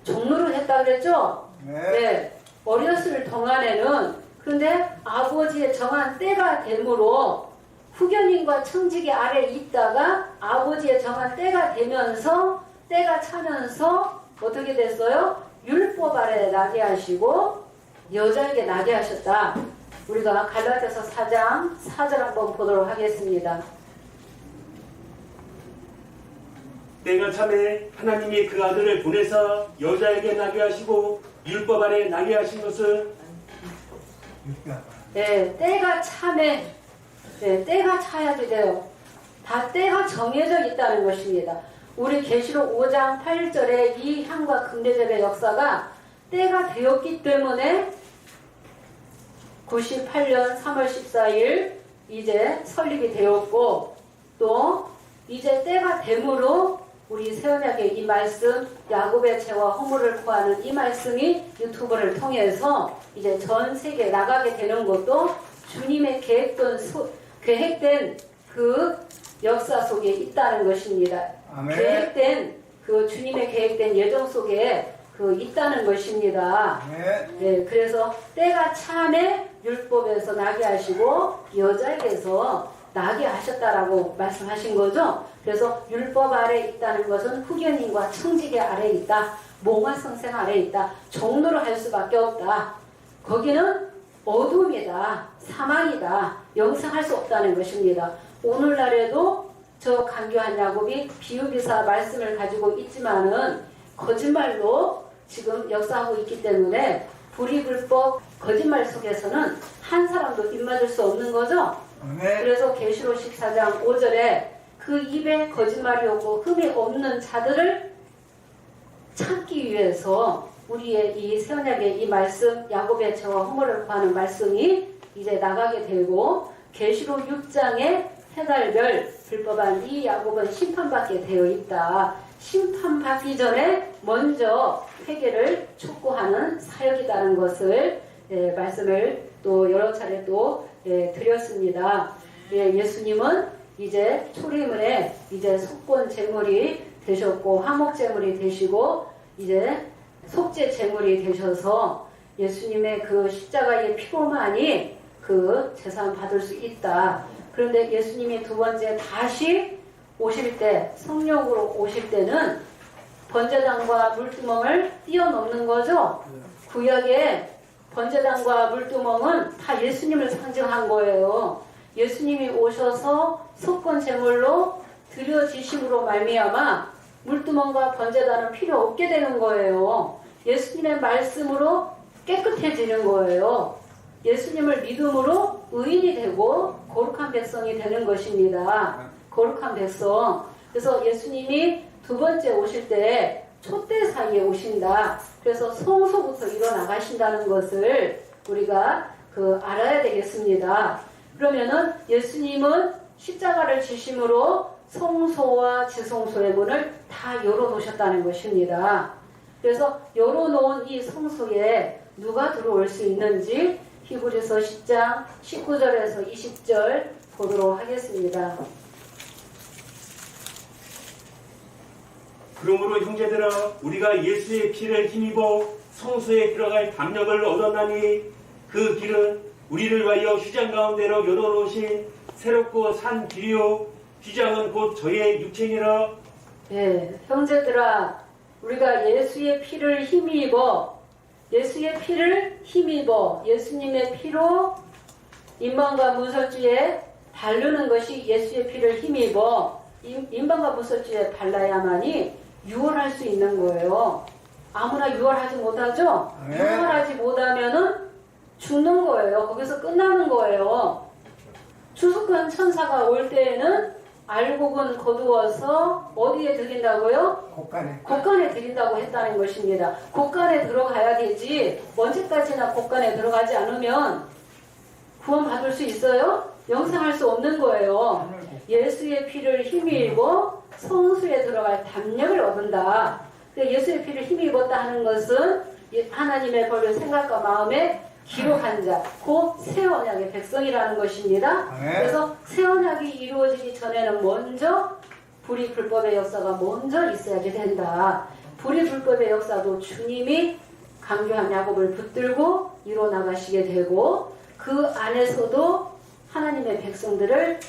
종로를 했다 그랬죠? 네. 어렸을 동안에는 그런데 아버지의 정한 때가 되므로 후견인과 청지기 아래에 있다가 아버지의 정한 때가 되면서 때가 차면서 어떻게 됐어요? 율법 아래에 나게 하시고 여자에게 나게 하셨다. 우리가 갈라디아서 4장 4절 한번 보도록 하겠습니다. 때가 참에 하나님이 그 아들을 보내서 여자에게 나게 하시고 율법 아래 나게 하신 것은 네, 때가 참에 네, 때가 차야지 돼요. 다 때가 정해져 있다는 것입니다. 우리 계시록 5장 8절에 이 향과 금대접의 역사가 때가 되었기 때문에 98년 3월 14일 이제 설립이 되었고 또 이제 때가 되므로 우리 새언약의 이 말씀 야곱의 죄와 허물을 구하는 이 말씀이 유튜브를 통해서 이제 전 세계에 나가게 되는 것도 주님의 계획된 그 역사 속에 있다는 것입니다. 아멘. 계획된 그 주님의 계획된 예정 속에 그 있다는 것입니다. 네, 그래서 때가 참에 율법에서 나게 하시고 여자에게서 나게 하셨다라고 말씀하신 거죠. 그래서 율법 아래 있다는 것은 후견인과 청지기 아래 있다. 몽환성생 아래 있다. 종로를 할 수밖에 없다. 거기는 어둠이다. 사망이다. 영생할 수 없다는 것입니다. 오늘날에도 저 간교한 야곱이 비유기사 말씀을 가지고 있지만은 거짓말로 지금 역사하고 있기 때문에 불의불법 거짓말 속에서는 한 사람도 입맞을 수 없는 거죠. 그래서 계시록 14장 5절에 그 입에 거짓말이 없고 흠이 없는 자들을 찾기 위해서 우리의 이 새언약의 이 말씀 야곱의 죄와 허물을 구하는 말씀이 이제 나가게 되고 계시록 6장에 해달별 불법한 이 야곱은 심판받게 되어 있다. 심판받기 전에 먼저 회개를 촉구하는 사역이라는 것을 말씀을 또 여러 차례 또 드렸습니다. 예수님은 이제 초림에 이제 속건 제물이 되셨고 화목 제물이 되시고 이제 속죄 제물이 되셔서 예수님의 그 십자가의 피로만이 그 제사함 받을 수 있다. 그런데 예수님이 두 번째 다시 오실 때 성령으로 오실 때는 번제단과 물두멍을 뛰어넘는 거죠. 구약의 번제단과 물두멍은 다 예수님을 상징한 거예요. 예수님이 오셔서 속건 제물로 드려지심으로 말미암아 물두멍과 번제단은 필요 없게 되는 거예요. 예수님의 말씀으로 깨끗해지는 거예요. 예수님을 믿음으로 의인이 되고 거룩한 백성이 되는 것입니다. 거룩한 백성. 그래서 예수님이 두 번째 오실 때 촛대 사이에 오신다. 그래서 성소부터 일어나가신다는 것을 우리가 알아야 되겠습니다. 그러면은 예수님은 십자가를 지심으로 성소와 지성소의 문을 다 열어놓으셨다는 것입니다. 그래서 열어놓은 이 성소에 누가 들어올 수 있는지 히브리서 10장 19절에서 20절 보도록 하겠습니다. 그러므로 형제들아 우리가 예수의 피를 힘입어 성소에 들어갈 담력을 얻었나니 그 길은 우리를 위하여 휘장 가운데로 열어놓으신 새롭고 산 길이요 휘장은 곧 저의 육체니라. 네, 형제들아 우리가 예수의 피를 힘입어 예수님의 피로 인방과 문설주에 바르는 것이 예수의 피를 힘입어 인방과 문설주에 발라야만이 유월할 수 있는 거예요. 아무나 유월하지 못하죠? 네. 유월하지 못하면은 죽는 거예요. 거기서 끝나는 거예요. 추수권 천사가 올 때에는 알곡은 거두어서 어디에 드린다고요? 곳간에 드린다고 했다는 것입니다. 곳간에 들어가야 되지 언제까지나 곳간에 들어가지 않으면 구원받을 수 있어요? 영생할 수 없는 거예요. 예수의 피를 힘입어 성수에 들어갈 담력을 얻는다. 예수의 피를 힘입었다 하는 것은 하나님의 법을 생각과 마음에 기록한 자, 곧 새 언약의 백성이라는 것입니다. 그래서 새 언약이 이루어지기 전에는 먼저 불의 불법의 역사가 먼저 있어야지 된다. 불의 불법의 역사도 주님이 강교한 야곱을 붙들고 이뤄나가시게 되고 그 안에서도 하나님의 백성들을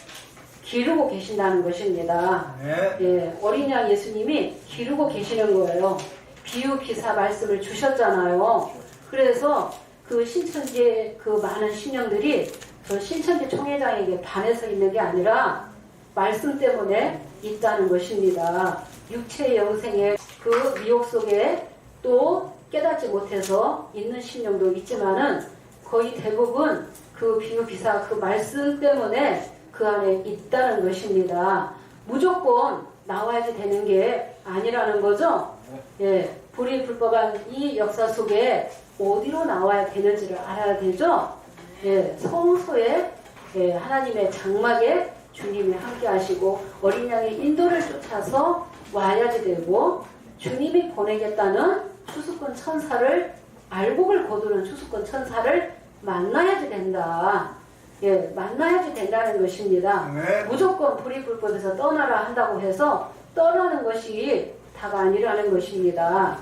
기르고 계신다는 것입니다. 예, 어린 양 예수님이 기르고 계시는 거예요. 비유 기사 말씀을 주셨잖아요. 그래서 그 신천지의 그 많은 신령들이 그 신천지 총회장에게 반해서 있는 게 아니라 말씀 때문에 있다는 것입니다. 육체의 영생의 그 미혹 속에 또 깨닫지 못해서 있는 신령도 있지만은 거의 대부분 그 비유 기사 그 말씀 때문에 그 안에 있다는 것입니다. 무조건 나와야지 되는 게 아니라는 거죠. 예, 불의 불법한 이 역사 속에 어디로 나와야 되는지를 알아야 되죠. 예, 성소에 예, 하나님의 장막에 주님이 함께 하시고 어린 양의 인도를 쫓아서 와야지 되고 주님이 보내겠다는 추수꾼 천사를 알곡을 거두는 추수꾼 천사를 만나야지 된다. 예, 만나야지 된다는 것입니다. 무조건 불의 불법에서 떠나라 한다고 해서 떠나는 것이 다가 아니라는 것입니다.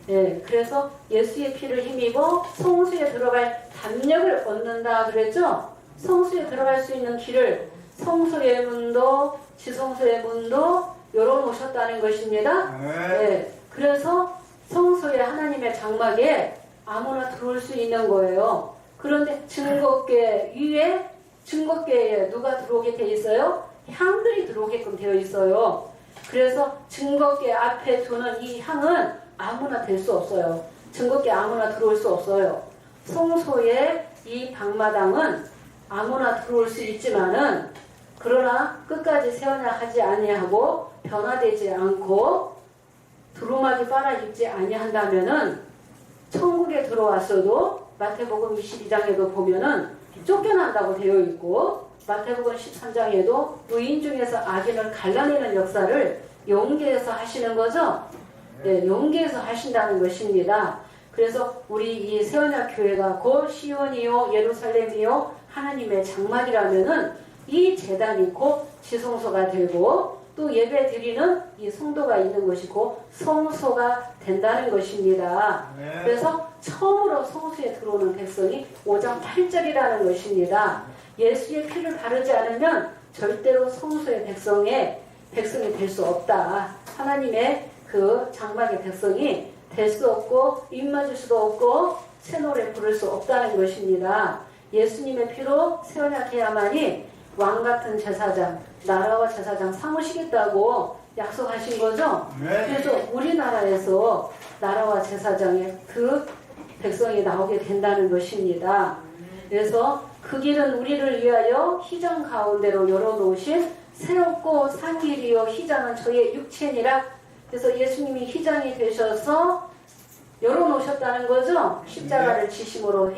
예, 그래서 예수의 피를 힘입어 성수에 들어갈 담력을 얻는다 그랬죠? 성수에 들어갈 수 있는 길을 성소의 문도 지성소의 문도 열어놓으셨다는 것입니다. 예, 그래서 성소에 하나님의 장막에 아무나 들어올 수 있는 거예요. 그런데 증거궤 위에 증거궤에 누가 들어오게 돼 있어요? 향들이 들어오게끔 되어 있어요. 그래서 증거궤 앞에 두는 이 향은 아무나 될 수 없어요. 증거궤 아무나 들어올 수 없어요. 성소의 이 방마당은 아무나 들어올 수 있지만은 그러나 끝까지 세언약하지 아니하고 변화되지 않고 두루마기 빨아 입지 아니한다면은 천국에 들어왔어도 마태복음 22장에도 보면은 쫓겨난다고 되어 있고 마태복음 13장에도 의인 중에서 악인을 갈라내는 역사를 용기에서 하시는 거죠. 네, 용기에서 하신다는 것입니다. 그래서 우리 이 세언약 교회가 곧 시온이요 예루살렘이요 하나님의 장막이라면은 이 제단이 곧 지성소가 되고 또 예배 드리는 이 성도가 있는 것이고 성소가 된다는 것입니다. 그래서 처음으로 성소에 들어오는 백성이 5장 8절이라는 것입니다. 예수의 피를 바르지 않으면 절대로 성소의 백성이 될 수 없다. 하나님의 그 장막의 백성이 될 수 없고 입 맞을 수도 없고 새 노래 부를 수 없다는 것입니다. 예수님의 피로 세언약해야만이 왕같은 제사장, 나라와 제사장 삼으시겠다고 약속하신 거죠. 그래서 우리나라에서 나라와 제사장의 그 백성이 나오게 된다는 것입니다. 그래서 그 길은 우리를 위하여 희장 가운데로 열어놓으신 새롭고 산 길이요 희장은 저의 육체니라. 그래서 예수님이 희장이 되셔서 열어놓으셨다는 거죠. 십자가를 지심으로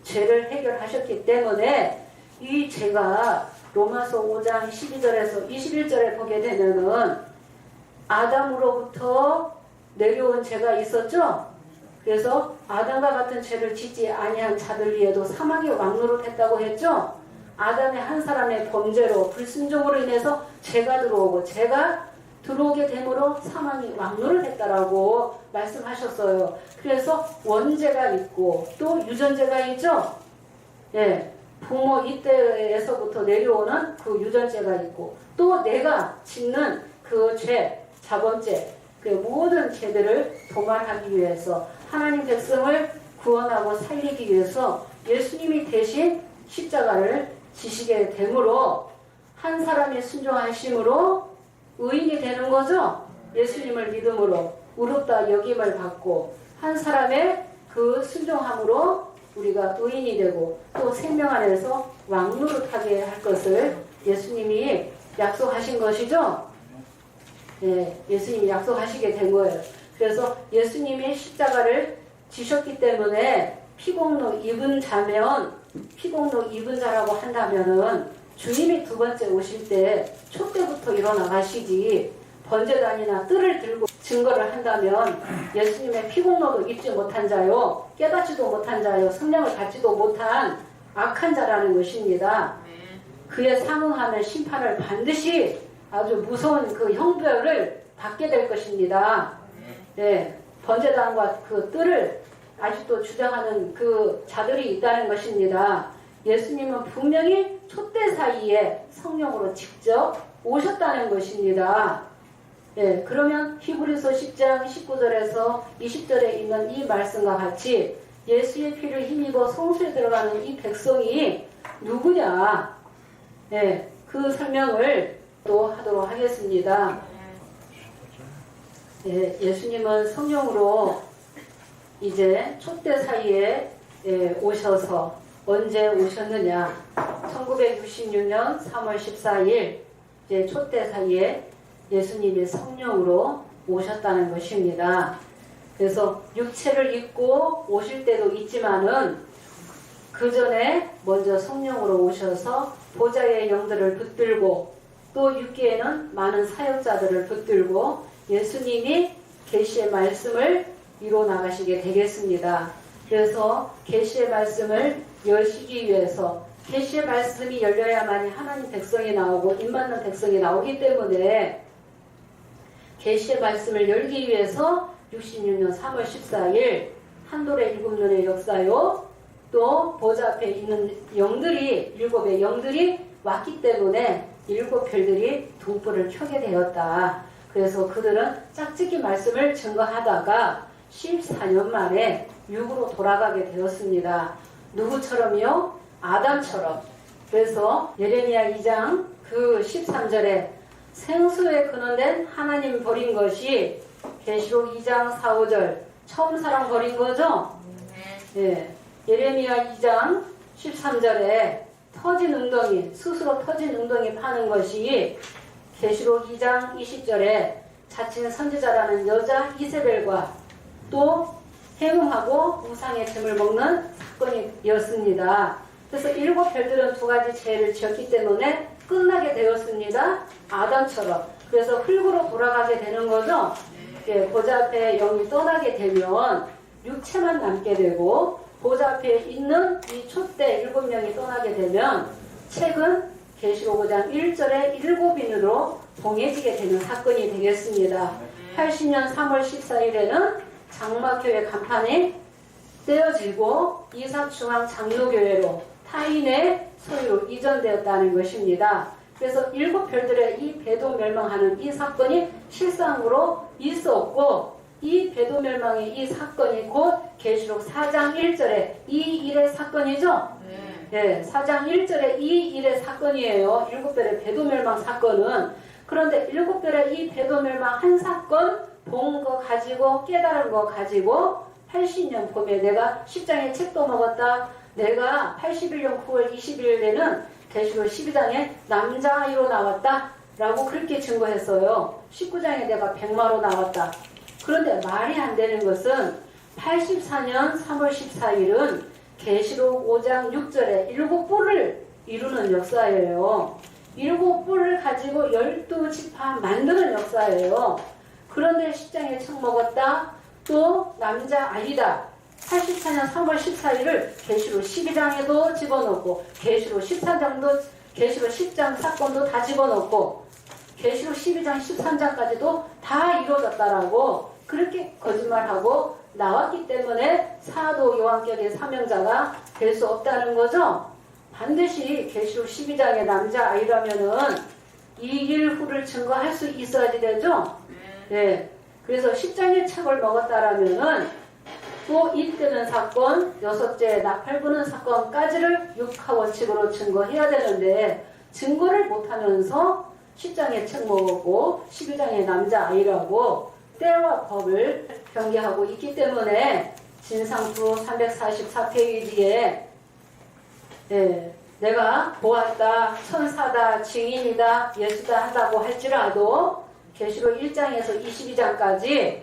죄를 해결하셨기 때문에 이 죄가 로마서 5장 12절에서 21절에 보게 되면은 아담으로부터 내려온 죄가 있었죠. 그래서 아담과 같은 죄를 짓지 아니한 자들 위에도 사망이 왕노릇했다고 했죠. 아담의 한 사람의 범죄로 불순종으로 인해서 죄가 들어오고 죄가 들어오게 되므로 사망이 왕노릇했다라고 말씀하셨어요. 그래서 원죄가 있고 또 유전죄가 있죠. 예, 부모 이때에서부터 내려오는 그 유전죄가 있고 또 내가 짓는 그 죄, 자범죄, 그 모든 죄들을 도말하기 위해서 하나님 백성을 구원하고 살리기 위해서 예수님이 대신 십자가를 지시게 되므로 한 사람이 순종하심으로 의인이 되는 거죠. 예수님을 믿음으로 의롭다 여김을 받고 한 사람의 그 순종함으로 우리가 의인이 되고 또 생명 안에서 왕노릇하게 할 것을 예수님이 약속하신 것이죠. 네, 예수님이 약속하시게 된 거예요. 그래서 예수님이 십자가를 지셨기 때문에 피공로 입은 자면 피공로 입은 자라고 한다면은 주님이 두 번째 오실 때 촛대부터 일어나가시지 번제단이나 뜰을 들고 증거를 한다면 예수님의 피공로도 입지 못한 자요 깨닫지도 못한 자요 성령을 받지도 못한 악한 자라는 것입니다. 그에 상응하는 심판을 반드시 아주 무서운 그 형벌을 받게 될 것입니다. 네, 번제단과 그 뜰을 아직도 주장하는 그 자들이 있다는 것입니다. 예수님은 분명히 촛대 사이에 성령으로 직접 오셨다는 것입니다. 네, 그러면 히브리서 10장 19절에서 20절에 있는 이 말씀과 같이 예수의 피를 힘입어 성소에 들어가는 이 백성이 누구냐? 네, 그 설명을 또 하도록 하겠습니다. 네, 예수님은 성령으로 이제 촛대 사이에 오셔서 언제 오셨느냐? 1966년 3월 14일 이제 촛대 사이에 예수님이 성령으로 오셨다는 것입니다. 그래서 육체를 입고 오실 때도 있지만은 그 전에 먼저 성령으로 오셔서 보좌의 영들을 붙들고 또 육계에는 많은 사역자들을 붙들고 예수님이 계시의 말씀을 이뤄 나가시게 되겠습니다. 그래서 계시의 말씀을 여시기 위해서 계시의 말씀이 열려야만이 하나님 백성이 나오고 입맞는 백성이 나오기 때문에 계시의 말씀을 열기 위해서 66년 3월 14일 한돌의 일곱 눈의 역사요 또 보좌 앞에 있는 영들이 일곱의 영들이 왔기 때문에 일곱 별들이 등불을 켜게 되었다. 그래서 그들은 짝짓기 말씀을 증거하다가 14년 만에 육으로 돌아가게 되었습니다. 누구처럼요? 아담처럼. 그래서 예레미야 2장 그 13절에 생수에 근원된 하나님 버린 것이 계시록 2장 4, 5절 처음 사랑 버린 거죠? 예. 예레미야 2장 13절에 터진 웅덩이, 스스로 터진 웅덩이 파는 것이 계시록 2장 20절에 자칭 선지자라는 여자 이세벨과 또 행음하고 우상의 잼을 먹는 사건이었습니다. 그래서 일곱 별들은 두 가지 죄를 지었기 때문에 끝나게 되었습니다. 아담처럼. 그래서 흙으로 돌아가게 되는 거죠. 예, 보좌 앞에 영이 떠나게 되면 육체만 남게 되고 보좌 앞에 있는 이 촛대 일곱 명이 떠나게 되면 책은 계시록 5장 1절에 일곱인으로 봉해지게 되는 사건이 되겠습니다. 80년 3월 14일에는 장막교회 간판이 떼어지고 이삭중앙 장로교회로 타인의 소유로 이전되었다는 것입니다. 그래서 일곱 별들의 이 배도 멸망하는 이 사건이 실상으로 있었고 이 배도 멸망의 이 사건이 곧 계시록 4장 1절의 이 일의 사건이죠. 네, 4장 1절의 이 일의 사건이에요. 일곱 별의 배도 멸망 사건은. 그런데 일곱 별의 이 배도 멸망 한 사건 본 거 가지고 깨달은 거 가지고 80년 봄에 내가 10장의 책도 먹었다. 내가 81년 9월 20일에는 계시록 12장에 남자아이로 나왔다. 라고 그렇게 증거했어요. 19장에 내가 백마로 나왔다. 그런데 말이 안 되는 것은 84년 3월 14일은 계시록 5장 6절에 일곱 뿔을 이루는 역사예요. 일곱 뿔을 가지고 12지파 만드는 역사예요. 그런데 10장에 책 먹었다. 또 남자아이다. 84년 3월 14일을 계시록 12장에도 집어넣고 계시록 13장도 계시록 10장 사건도 다 집어넣고 계시록 12장 13장까지도 다 이루어졌다라고 그렇게 거짓말하고 나왔기 때문에 사도 요한격의 사명자가 될 수 없다는 거죠. 반드시 계시록 12장의 남자아이라면은 이 일 후를 증거할 수 있어야지 되죠. 네. 그래서 10장의 책을 먹었다라면은 또 이때는 사건, 여섯째 나팔 부는 사건까지를 육하 원칙으로 증거해야 되는데 증거를 못하면서 10장의 책 먹었고 11장의 남자아이라고 때와 법을 경계하고 있기 때문에 진상프 344페이지에 내가 보았다, 천사다, 증인이다, 예수다 한다고 할지라도 계시록 1장에서 22장까지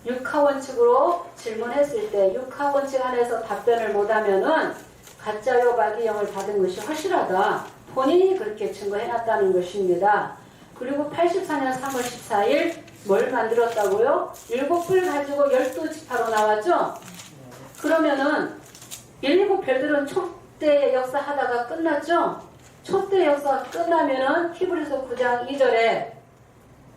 육하원칙으로 질문했을 때 육하원칙 안에서 답변을 못하면은 가짜요 마귀영을 받은 것이 확실하다. 본인이 그렇게 증거해놨다는 것입니다. 그리고 84년 3월 14일 뭘 만들었다고요? 7뿔 가지고 12지파로 나왔죠? 그러면은 7별들은 촛대 역사 하다가 끝났죠? 촛대 역사 끝나면은 히브리서 9장 2절에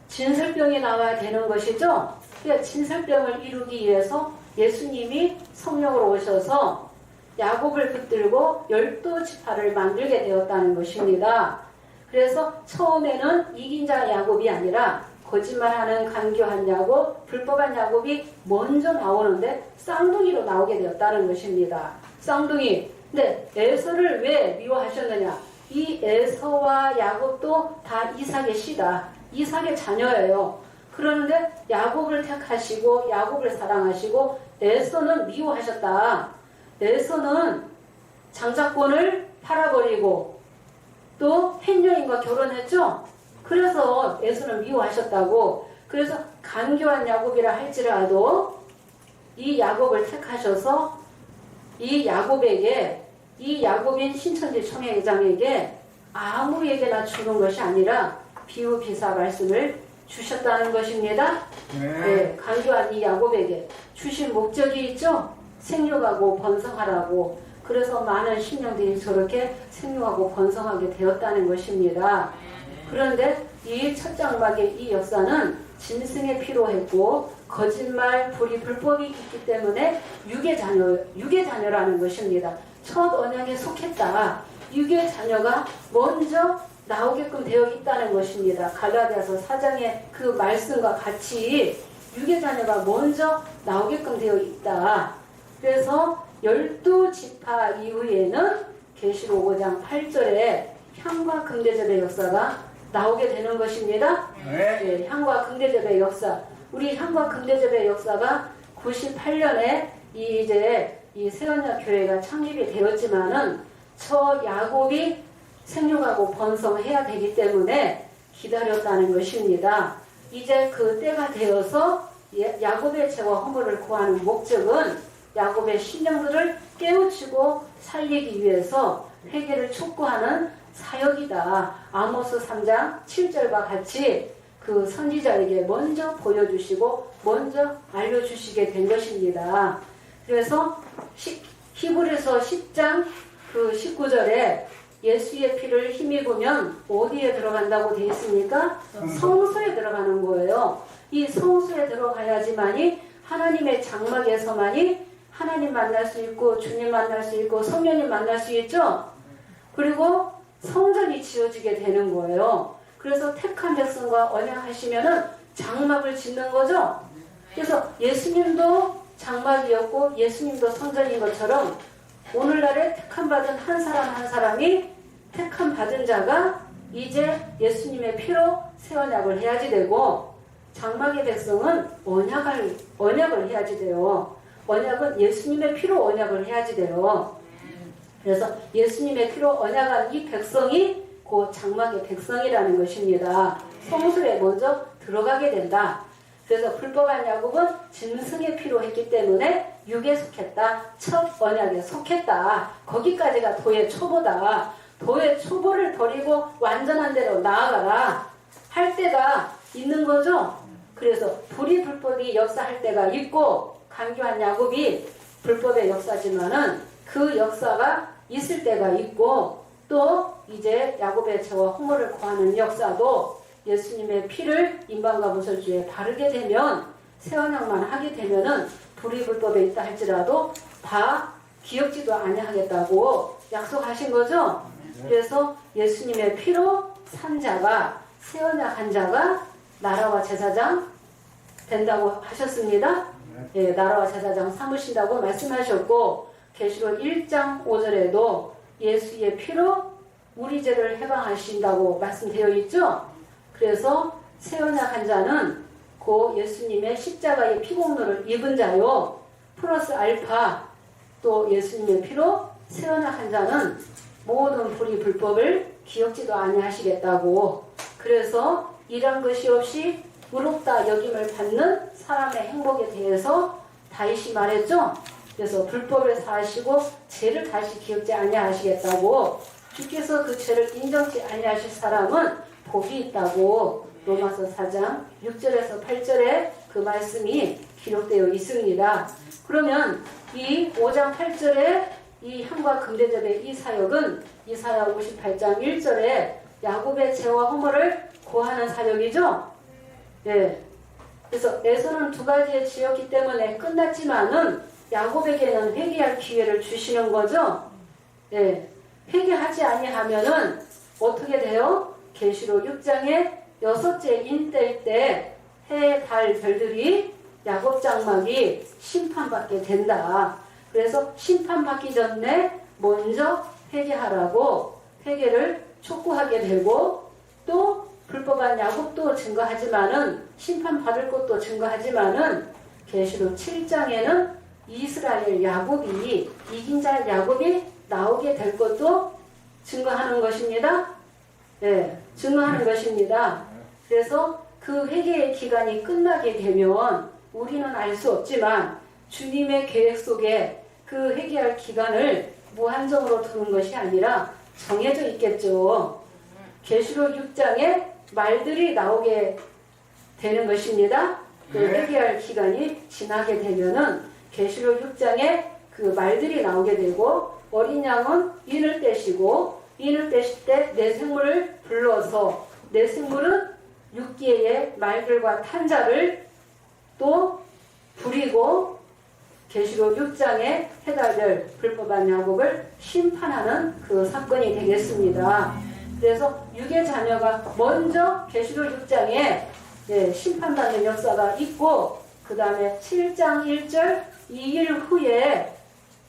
진설병이 나와야 되는 것이죠? 그러니까 진설병을 이루기 위해서 예수님이 성령으로 오셔서 야곱을 붙들고 12지파를 만들게 되었다는 것입니다. 그래서 처음에는 이긴 자 야곱이 아니라 거짓말하는 간교한 야곱, 불법한 야곱이 먼저 나오는데 쌍둥이로 나오게 되었다는 것입니다. 쌍둥이. 근데 에서를 왜 미워하셨느냐? 이 에서와 야곱도 다 이삭의 씨다. 이삭의 자녀예요. 그런데 야곱을 택하시고 야곱을 사랑하시고 에서는 미워하셨다. 에서는 장자권을 팔아버리고 또 햇 여인과 결혼했죠. 그래서 에서는 미워하셨다고. 그래서 간교한 야곱이라 할지라도 이 야곱을 택하셔서 이 야곱에게, 이 야곱인 신천지 총회장에게 아무에게나 주는 것이 아니라 비유비사 말씀을 주셨다는 것입니다. 네, 간교한 이 야곱에게 주신 목적이 있죠. 생육하고 번성하라고. 그래서 많은 심령들이 저렇게 생육하고 번성하게 되었다는 것입니다. 그런데 이 첫 장막의 이 역사는 짐승의 피로 했고 거짓말, 불의, 불법이 있기 때문에 육의 자녀라는 것입니다. 첫 언약에 속했다. 육의 자녀가 먼저 나오게끔 되어 있다는 것입니다. 갈라디아서 4장의 그 말씀과 같이 육의 자녀가 먼저 나오게끔 되어 있다. 그래서 12지파 이후에는 계시록 5장 8절에 향과 금대접의 역사가 나오게 되는 것입니다. 네, 향과 금대접의 역사. 우리 향과 금대접의 역사가 98년에 이 세언약 교회가 창립이 되었지만은 저 야곱이 생육하고 번성해야 되기 때문에 기다렸다는 것입니다. 이제 그 때가 되어서 야곱의 죄와 허물을 구하는 목적은 야곱의 신령들을 깨우치고 살리기 위해서 회개를 촉구하는 사역이다. 아모스 3장 7절과 같이 그 선지자에게 먼저 보여주시고 먼저 알려주시게 된 것입니다. 그래서 히브리서 10장 그 19절에 예수의 피를 힘입으면 어디에 들어간다고 되어 있습니까? 성소에 들어가는 거예요. 이 성소에 들어가야지만이 하나님의 장막에서만이 하나님 만날 수 있고 주님 만날 수 있고 성령님 만날 수 있죠. 그리고 성전이 지어지게 되는 거예요. 그래서 택한 백성과 언약하시면은 장막을 짓는 거죠. 그래서 예수님도 장막이었고 예수님도 성전인 것처럼 오늘날에 택한 받은 한 사람 한 사람이 택한 받은 자가 이제 예수님의 피로 새 언약을 해야지 되고 장막의 백성은 언약을 해야지 돼요. 언약은 예수님의 피로 언약을 해야지 돼요. 그래서 예수님의 피로 언약한 이 백성이 그 장막의 백성이라는 것입니다. 성소에 먼저 들어가게 된다. 그래서 불법한 야곱은 짐승의 피로 했기 때문에 육에 속했다. 첫 언약에 속했다. 거기까지가 도의 초보다. 도의 초보를 버리고 완전한 대로 나아가라 할 때가 있는 거죠. 그래서 불이 불법이 역사할 때가 있고 간교한 야곱이 불법의 역사지만은 그 역사가 있을 때가 있고 또 이제 야곱의 죄와 허물을 구하는 역사도 예수님의 피를 인방과 무설주에 바르게 되면 새언약만 하게 되면은 불이 불법에 있다 할지라도 다 기억지도 아니하겠다고 약속하신 거죠. 그래서 예수님의 피로 산 자가 새언약 한 자가 나라와 제사장 된다고 하셨습니다. 예, 나라와 제사장 삼으신다고 말씀하셨고 계시록 1장 5절에도 예수의 피로 우리 죄를 해방하신다고 말씀되어 있죠. 그래서 새언약 한 자는 그 예수님의 십자가의 피공로를 입은 자요. 플러스 알파 또 예수님의 피로 새언약 한 자는 모든 불의 불법을 기억지도 아니하시겠다고. 그래서 일한 것이 없이 의롭다 여김을 받는 사람의 행복에 대해서 다윗이 말했죠. 그래서 불법을 사하시고 죄를 다시 기억지 아니하시겠다고, 주께서 그 죄를 인정치 아니하실 사람은 복이 있다고 로마서 4장 6절에서 8절에 그 말씀이 기록되어 있습니다. 그러면 이 5장 8절에 이 향과 금대접의 이 사역은 이사야 58장 1절에 야곱의 죄와 허물을 고하는 사역이죠. 네. 그래서 에서는 두 가지의 지었기 때문에 끝났지만은 야곱에게는 회개할 기회를 주시는 거죠. 네. 회개하지 아니하면은 어떻게 돼요? 계시록 6장의 6째 인때일 때 해, 달, 별들이 야곱 장막이 심판받게 된다. 그래서 심판받기 전에 먼저 회개하라고 회개를 촉구하게 되고, 또 불법한 야곱도 증거하지만은 심판받을 것도 증거하지만은 계시록 7장에는 이스라엘 야곱이, 이긴 자 야곱이 나오게 될 것도 증거하는 것입니다. 네, 증거하는 것입니다. 그래서 그 회개의 기간이 끝나게 되면 우리는 알 수 없지만 주님의 계획 속에 그 회개할 기간을 무한정으로 두는 것이 아니라 정해져 있겠죠. 계시록 6장에 말들이 나오게 되는 것입니다. 그 회개할 기간이 지나게 되면은 계시록 6장에 그 말들이 나오게 되고, 어린 양은 인을 떼시고, 인을 떼실 때 내 생물을 불러서, 내 생물은 6개의 말들과 탄자를 또 부리고 계시록 6장의 해달별 불법한 야곱을 심판하는 그 사건이 되겠습니다. 그래서 육의 자녀가 먼저 계시록 6장에 심판받는 역사가 있고, 그 다음에 7장 1절 2일 후에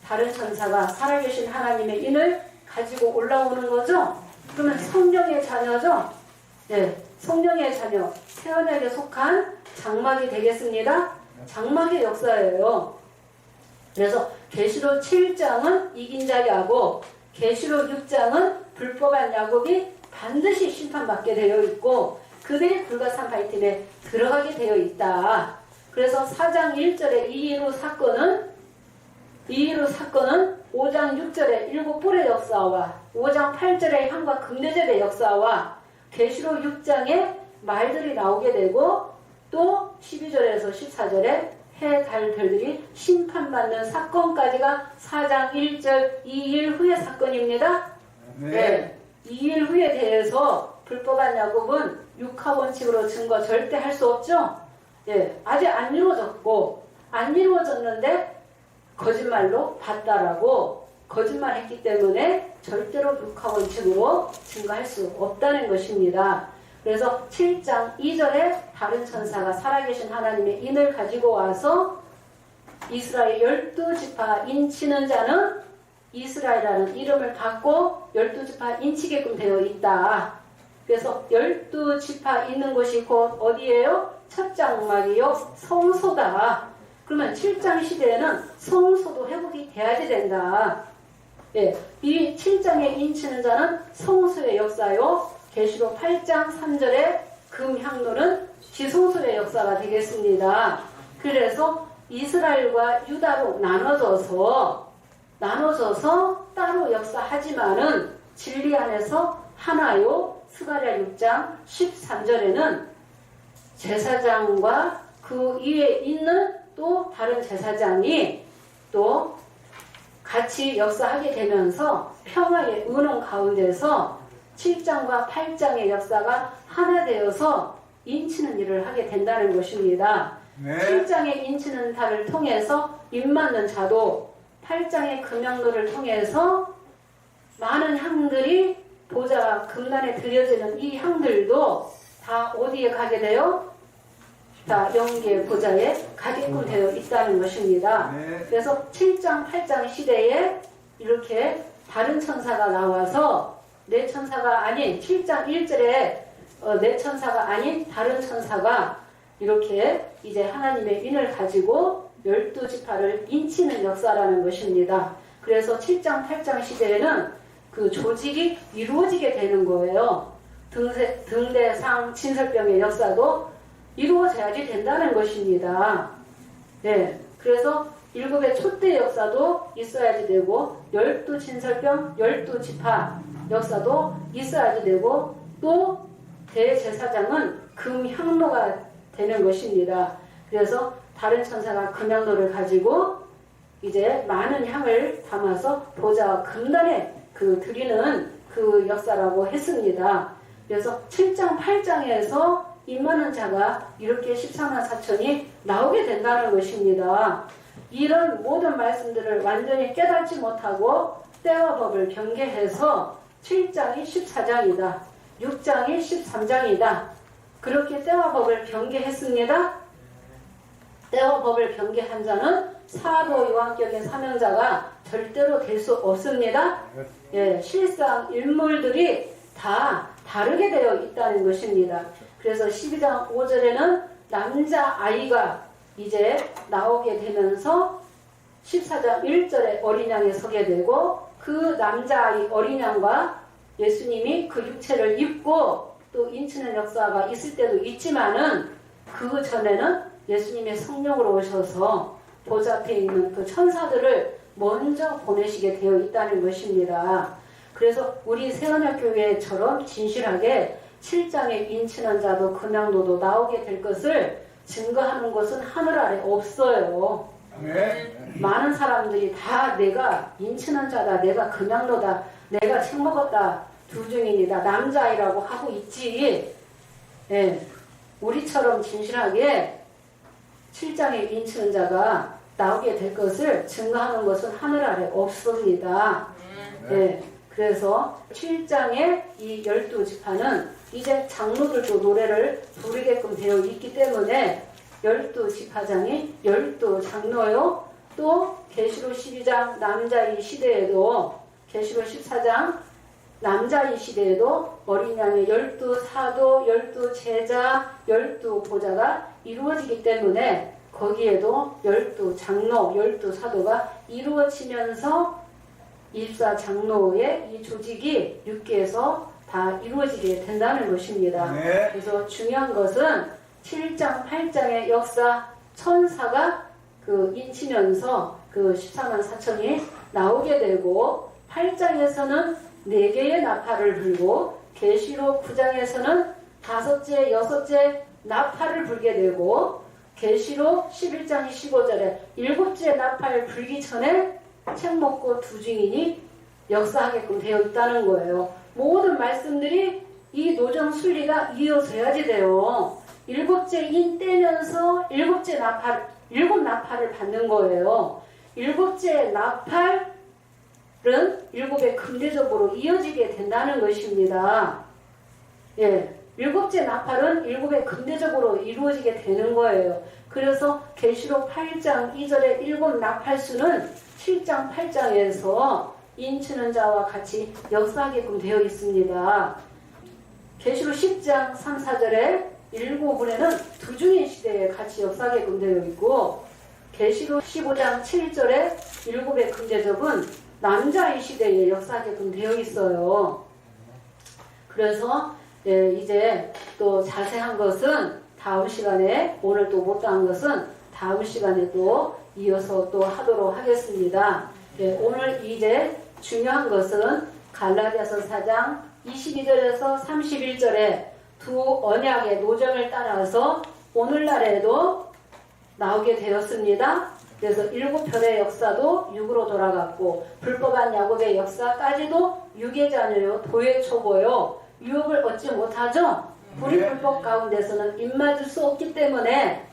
다른 천사가 살아계신 하나님의 인을 가지고 올라오는 거죠. 그러면 성령의 자녀죠. 성령의 자녀, 세원에게 속한 장막이 되겠습니다. 장막의 역사예요. 그래서 계시록 7장은 이긴 자 야곱, 계시록 6장은 불법한 야곱이 반드시 심판받게 되어 있고 그들이 불가산 파이팀에 들어가게 되어 있다. 그래서 4장 1절의 이의로 사건은 5장 6절의 일곱 뿔의 역사와 5장 8절의 향과 금대접의 역사와 계시록 6장에 말들이 나오게 되고, 또 12절에서 14절에 해, 달, 별들이 심판받는 사건까지가 4장 1절 2일 후의 사건입니다. 네. 2일 후에 대해서 불법한 야곱은 육하원칙으로 증거 절대 할 수 없죠. 아직 안 이루어졌고, 안 이루어졌는데 거짓말로 봤다라고 거짓말했기 때문에 절대로 육하원칙으로 증거할 수 없다는 것입니다. 그래서 7장 2절에 다른 천사가 살아계신 하나님의 인을 가지고 와서 이스라엘 12지파 인치는 자는 이스라엘이라는 이름을 받고 12지파 인치게끔 되어 있다. 그래서 12지파 있는 곳이 곧 어디예요? 첫 장막이요, 성소다. 그러면 7장 시대에는 성소도 회복이 돼야지 된다. 이 7장에 인치는 자는 성소의 역사요, 계시록 8장 3절의 금향로는 지성소의 역사가 되겠습니다. 그래서 이스라엘과 유다로 나눠져서 따로 역사하지만은 진리 안에서 하나요. 스가랴 6장 13절에는 제사장과 그 위에 있는 또 다른 제사장이 또 같이 역사하게 되면서 평화의 은원 가운데서 7장과 8장의 역사가 하나 되어서 인치는 일을 하게 된다는 것입니다. 7장의 인치는 달을 통해서 입맞는 자도 8장의 금양로를 통해서 많은 향들이 보좌 금단에 들려지는 이 향들도 다 어디에 가게 돼요? 다 영계의 보좌에 가게끔 되어 있다는 것입니다. 그래서 7장, 8장 시대에 이렇게 다른 천사가 나와서 내 천사가 아닌 7장 1절에 내 천사가 아닌 다른 천사가 이렇게 이제 하나님의 인을 가지고 12지파를 인치는 역사라는 것입니다. 그래서 7장, 8장 시대에는 그 조직이 이루어지게 되는 거예요. 등대상 진설병의 역사도 이루어져야지 된다는 것입니다. 예, 그래서 일곱의 촛대 역사도 있어야지 되고 12진설병 12지파 역사도 있어야지 되고 또 대제사장은 금향로가 되는 것입니다. 그래서 다른 천사가 금향로를 가지고 이제 많은 향을 담아서 보좌와 금단에 드리는 그 역사라고 했습니다. 그래서 7장 8장에서 임하는 자가 이렇게 14만 4천이 나오게 된다는 것입니다. 이런 모든 말씀들을 완전히 깨닫지 못하고 때와 법을 경계해서 7장이 14장이다. 6장이 13장이다. 그렇게 때와 법을 경계했습니다. 때와 법을 경계한 자는 사도 요한격의 사명자가 절대로 될 수 없습니다. 예, 실상 인물들이 다 다르게 되어 있다는 것입니다. 그래서 12장 5절에는 남자아이가 이제 나오게 되면서 14장 1절에 어린 양에 서게 되고 그 남자아이 어린 양과 예수님이 그 육체를 입고 또 인치는 역사가 있을 때도 있지만은 그 전에는 예수님의 성령으로 오셔서 보좌 앞에 있는 그 천사들을 먼저 보내시게 되어 있다는 것입니다. 그래서 우리 새언약교회처럼 진실하게 7장에 인치는 자도 금양도도 나오게 될 것을 증거하는 것은 하늘 아래 없어요. 많은 사람들이 다 내가 인치는 자다, 내가 금양도다, 내가 책 먹었다, 두중인이다, 남자아이라고 하고 있지. 예, 우리처럼 진실하게 7장에 인치는 자가 나오게 될 것을 증거하는 것은 하늘 아래 없습니다. 예, 그래서 7장의 이 12지파는 이제 장로들도 노래를 부르게끔 되어 있기 때문에 12지파장이 12장로요. 또 계시록 12장 남자의 시대에도 계시록 14장 남자의 시대에도 어린 양의 12사도, 12제자, 12보좌가 이루어지기 때문에 거기에도 12장로, 12사도가 이루어지면서 24장로의 이 조직이 6기에서 다 이루어지게 된다는 것입니다. 네. 그래서 중요한 것은 7장, 8장의 역사 천사가 인치면서 14만 4천이 나오게 되고 8장에서는 4개의 나팔을 불고 계시록 9장에서는 5째, 6째 나팔을 불게 되고 계시록 11장 15절에 7째 나팔 불기 전에 책 먹고 두 증인이 역사하게끔 되어 있다는 거예요. 모든 말씀들이 이 노정 순리가 이어져야지 돼요. 7째 인 떼면서 7째 나팔, 7나팔을 받는 거예요. 7째 나팔은 7의 금대접으로 이어지게 된다는 것입니다. 예, 7째 나팔은 7의 금대접으로 이루어지게 되는 거예요. 그래서 계시록 8장 2절의 7나팔수는 7장 8장에서 인치는 자와 같이 역사하게끔 되어 있습니다. 계시록 10장 3, 4절에 7분에는 두중인 시대에 같이 역사하게끔 되어 있고 계시록 15장 7절에 7의 금대접은 남자의 시대에 역사하게끔 되어 있어요. 그래서 이제 또 자세한 것은 다음 시간에, 오늘 또 못다한 것은 다음 시간에 또 이어서 또 하도록 하겠습니다. 오늘 이제 중요한 것은 갈라디아서 4장 22절에서 31절에 두 언약의 노정을 따라서 오늘날에도 나오게 되었습니다. 그래서 7편의 역사도 6으로 돌아갔고 불법한 야곱의 역사까지도 육의 자녀요 도의 초보요 유업을 얻지 못하죠. 불법 가운데서는 입맞을 수 없기 때문에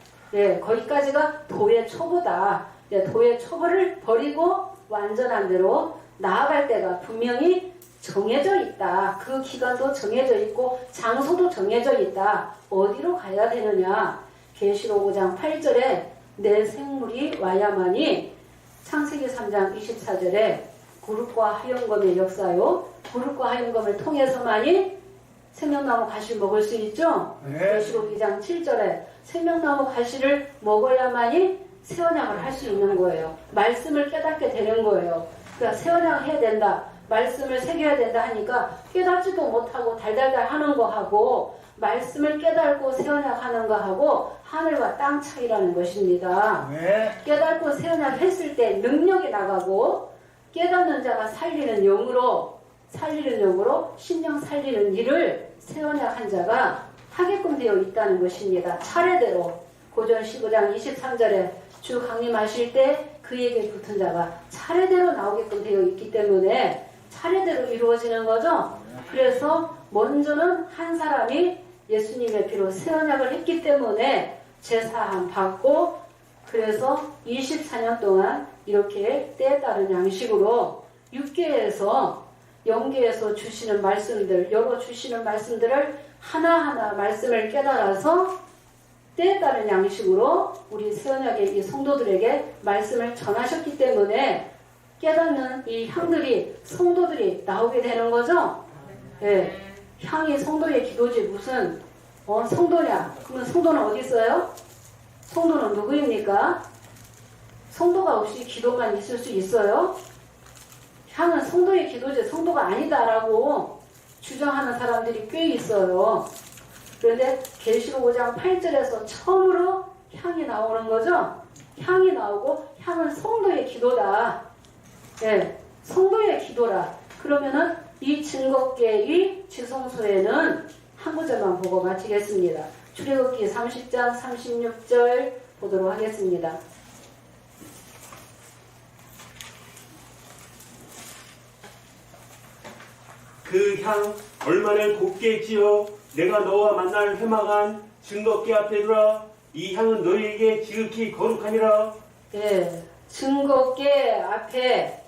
거기까지가 도의 초보다. 도의 초보를 버리고 완전한 대로 나아갈 때가 분명히 정해져 있다. 그 기간도 정해져 있고 장소도 정해져 있다. 어디로 가야 되느냐. 계시록 5장 8절에 내 생물이 와야만이, 창세기 3장 24절에 구름과 하염검의 역사요. 구름과 하염검을 통해서만이 생명나무 가시를 먹을 수 있죠. 계시록 2장 7절에 생명나무 가시를 먹어야만이 새언약을 할 수 있는 거예요. 말씀을 깨닫게 되는 거예을 그러니까 새언약을 해야 된다. 말씀을 새겨야 된다 하니까 깨닫지도 못하고 달달달 하는 거하고 말씀을 깨닫고 새 언약하는 거하고 하늘과 땅 차이라는 것입니다. 네. 깨닫고 새 언약 했을 때 능력이 나가고 깨닫는 자가 살리는 영으로 신령 살리는 일을 새 언약한 자가 하게끔 되어 있다는 것입니다. 차례대로 고전 15장 23절에 주 강림하실 때 그에게 붙은 자가 차례대로 나오게끔 되어 있기 때문에 차례대로 이루어지는 거죠. 그래서 먼저는 한 사람이 예수님의 피로 새 언약을 했기 때문에 제사함 받고 그래서 24년 동안 이렇게 때에 따른 양식으로 육계에서 영계에서 주시는 말씀들 열어 주시는 말씀들을 하나하나 말씀을 깨달아서 때에 따른 양식으로 우리 새 언약의 이 성도들에게 말씀을 전하셨기 때문에 깨닫는 이 향들이 성도들이 나오게 되는 거죠. 예. 향이 성도의 기도지 무슨 성도냐? 그러면 성도는 어디 있어요? 성도는 누구입니까? 성도가 없이 기도만 있을 수 있어요? 향은 성도의 기도지 성도가 아니다라고 주장하는 사람들이 꽤 있어요. 그런데 계시록 5장 8절에서 처음으로 향이 나오는 거죠. 향이 나오고 향은 성도의 기도다. 예, 성도의 기도라. 그러면은 이 증거계의 지성소에는 한 구절만 보고 마치겠습니다. 출애굽기 30장 36절 보도록 하겠습니다. 그 향 얼마나 곱겠지요. 내가 너와 만날 회막한 증거계 앞에 두라. 이 향은 너희에게 지극히 거룩하니라. 예, 증거계 앞에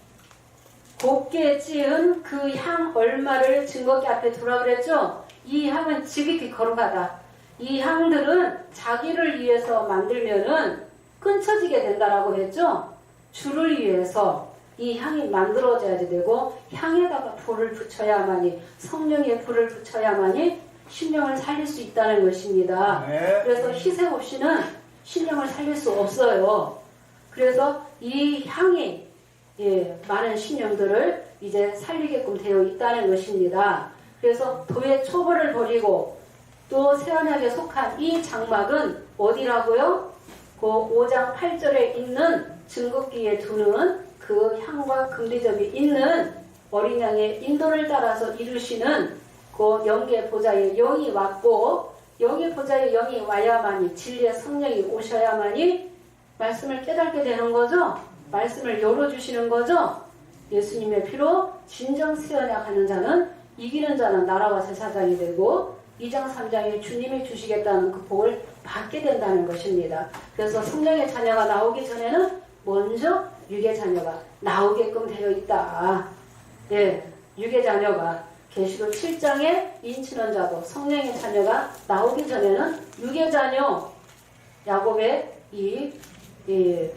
곱게 찌은 그 향 얼마를 증거계 앞에 두라 그랬죠? 이 향은 지극히 거룩하다. 이 향들은 자기를 위해서 만들면은 끊쳐지게 된다라고 했죠? 주를 위해서 이 향이 만들어져야지 되고 향에다가 불을 붙여야만이 성령의 불을 붙여야만이 신령을 살릴 수 있다는 것입니다. 네. 그래서 희생 없이는 신령을 살릴 수 없어요. 그래서 이 향이 많은 신령들을 이제 살리게끔 되어 있다는 것입니다. 그래서 도의 초벌을 버리고 또 새언약에 속한 이 장막은 어디라고요? 그 5장 8절에 있는 증거기에 두는 그 향과 금대접이 있는 어린 양의 인도를 따라서 이루시는 그 영계 보좌의 영이 왔고 영계 보좌의 영이 와야만이 진리의 성령이 오셔야만이 말씀을 깨닫게 되는 거죠. 말씀을 열어주시는 거죠. 예수님의 피로 진정 새언약하는 자는 이기는 자는 나라와 제사장이 되고 2장 3장에 주님이 주시겠다는 그 복을 받게 된다는 것입니다. 그래서 성령의 자녀가 나오기 전에는 먼저 육의 자녀가 나오게끔 되어 있다. 예, 육의 자녀가 계시록 7장에 인친원자도 성령의 자녀가 나오기 전에는 육의 자녀 야곱의 이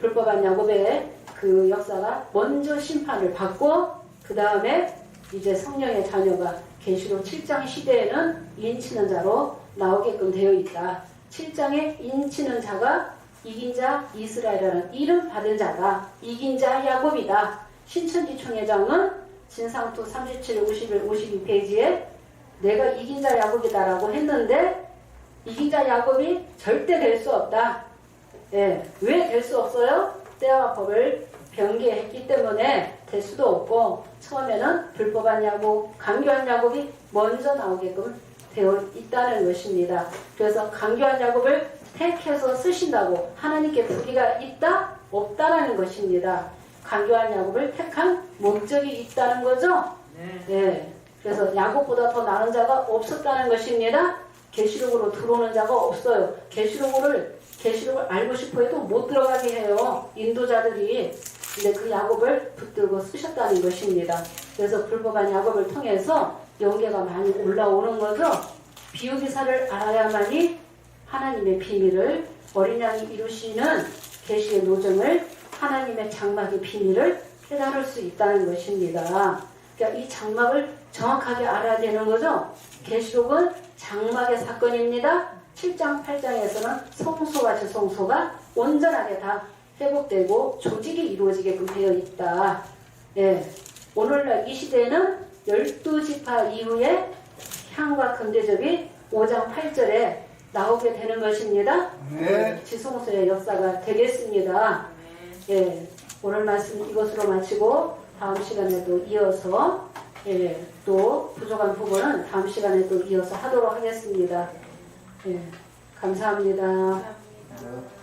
불법한 야곱의 그 역사가 먼저 심판을 받고 그 다음에 이제 성령의 자녀가 계시록 7장 시대에는 인치는 자로 나오게끔 되어 있다. 7장에 인치는 자가 이긴 자 이스라엘이라는 이름 받은 자다. 이긴 자 야곱이다. 신천지 총회장은 진상투 37, 51, 52페이지에 내가 이긴 자 야곱이다라고 했는데 이긴 자 야곱이 절대 될 수 없다. 예, 왜 될 수 없어요? 때와 법을 변개했기 때문에 될 수도 없고 처음에는 불법한 야곱, 강교한 야곱이 먼저 나오게끔 되어 있다는 것입니다. 그래서 강교한 야곱을 택해서 쓰신다고 하나님께 불의가 있다? 없다라는 것입니다. 강교한 야곱을 택한 목적이 있다는 거죠? 네. 그래서 야곱보다 더 나은 자가 없었다는 것입니다. 계시록으로 들어오는 자가 없어요. 계시록을 알고 싶어 해도 못 들어가게 해요. 인도자들이. 근데 그 야곱을 붙들고 쓰셨다는 것입니다. 그래서 불법한 야곱을 통해서 영계가 많이 올라오는 거죠. 비유기사를 알아야만이 하나님의 비밀을 어린 양이 이루시는 계시의 노정을 하나님의 장막의 비밀을 깨달을 수 있다는 것입니다. 그러니까 이 장막을 정확하게 알아야 되는 거죠. 계시록은 장막의 사건입니다. 7장, 8장에서는 성소와 지성소가 온전하게 다 회복되고 조직이 이루어지게끔 되어 있다. 예. 오늘날 이 시대에는 12지파 이후에 향과 금대접이 5장 8절에 나오게 되는 것입니다. 네. 지성소의 역사가 되겠습니다. 예, 오늘 말씀 이것으로 마치고 다음 시간에도 이어서 또 부족한 부분은 다음 시간에 또 이어서 하도록 하겠습니다. 예, 감사합니다. 감사합니다.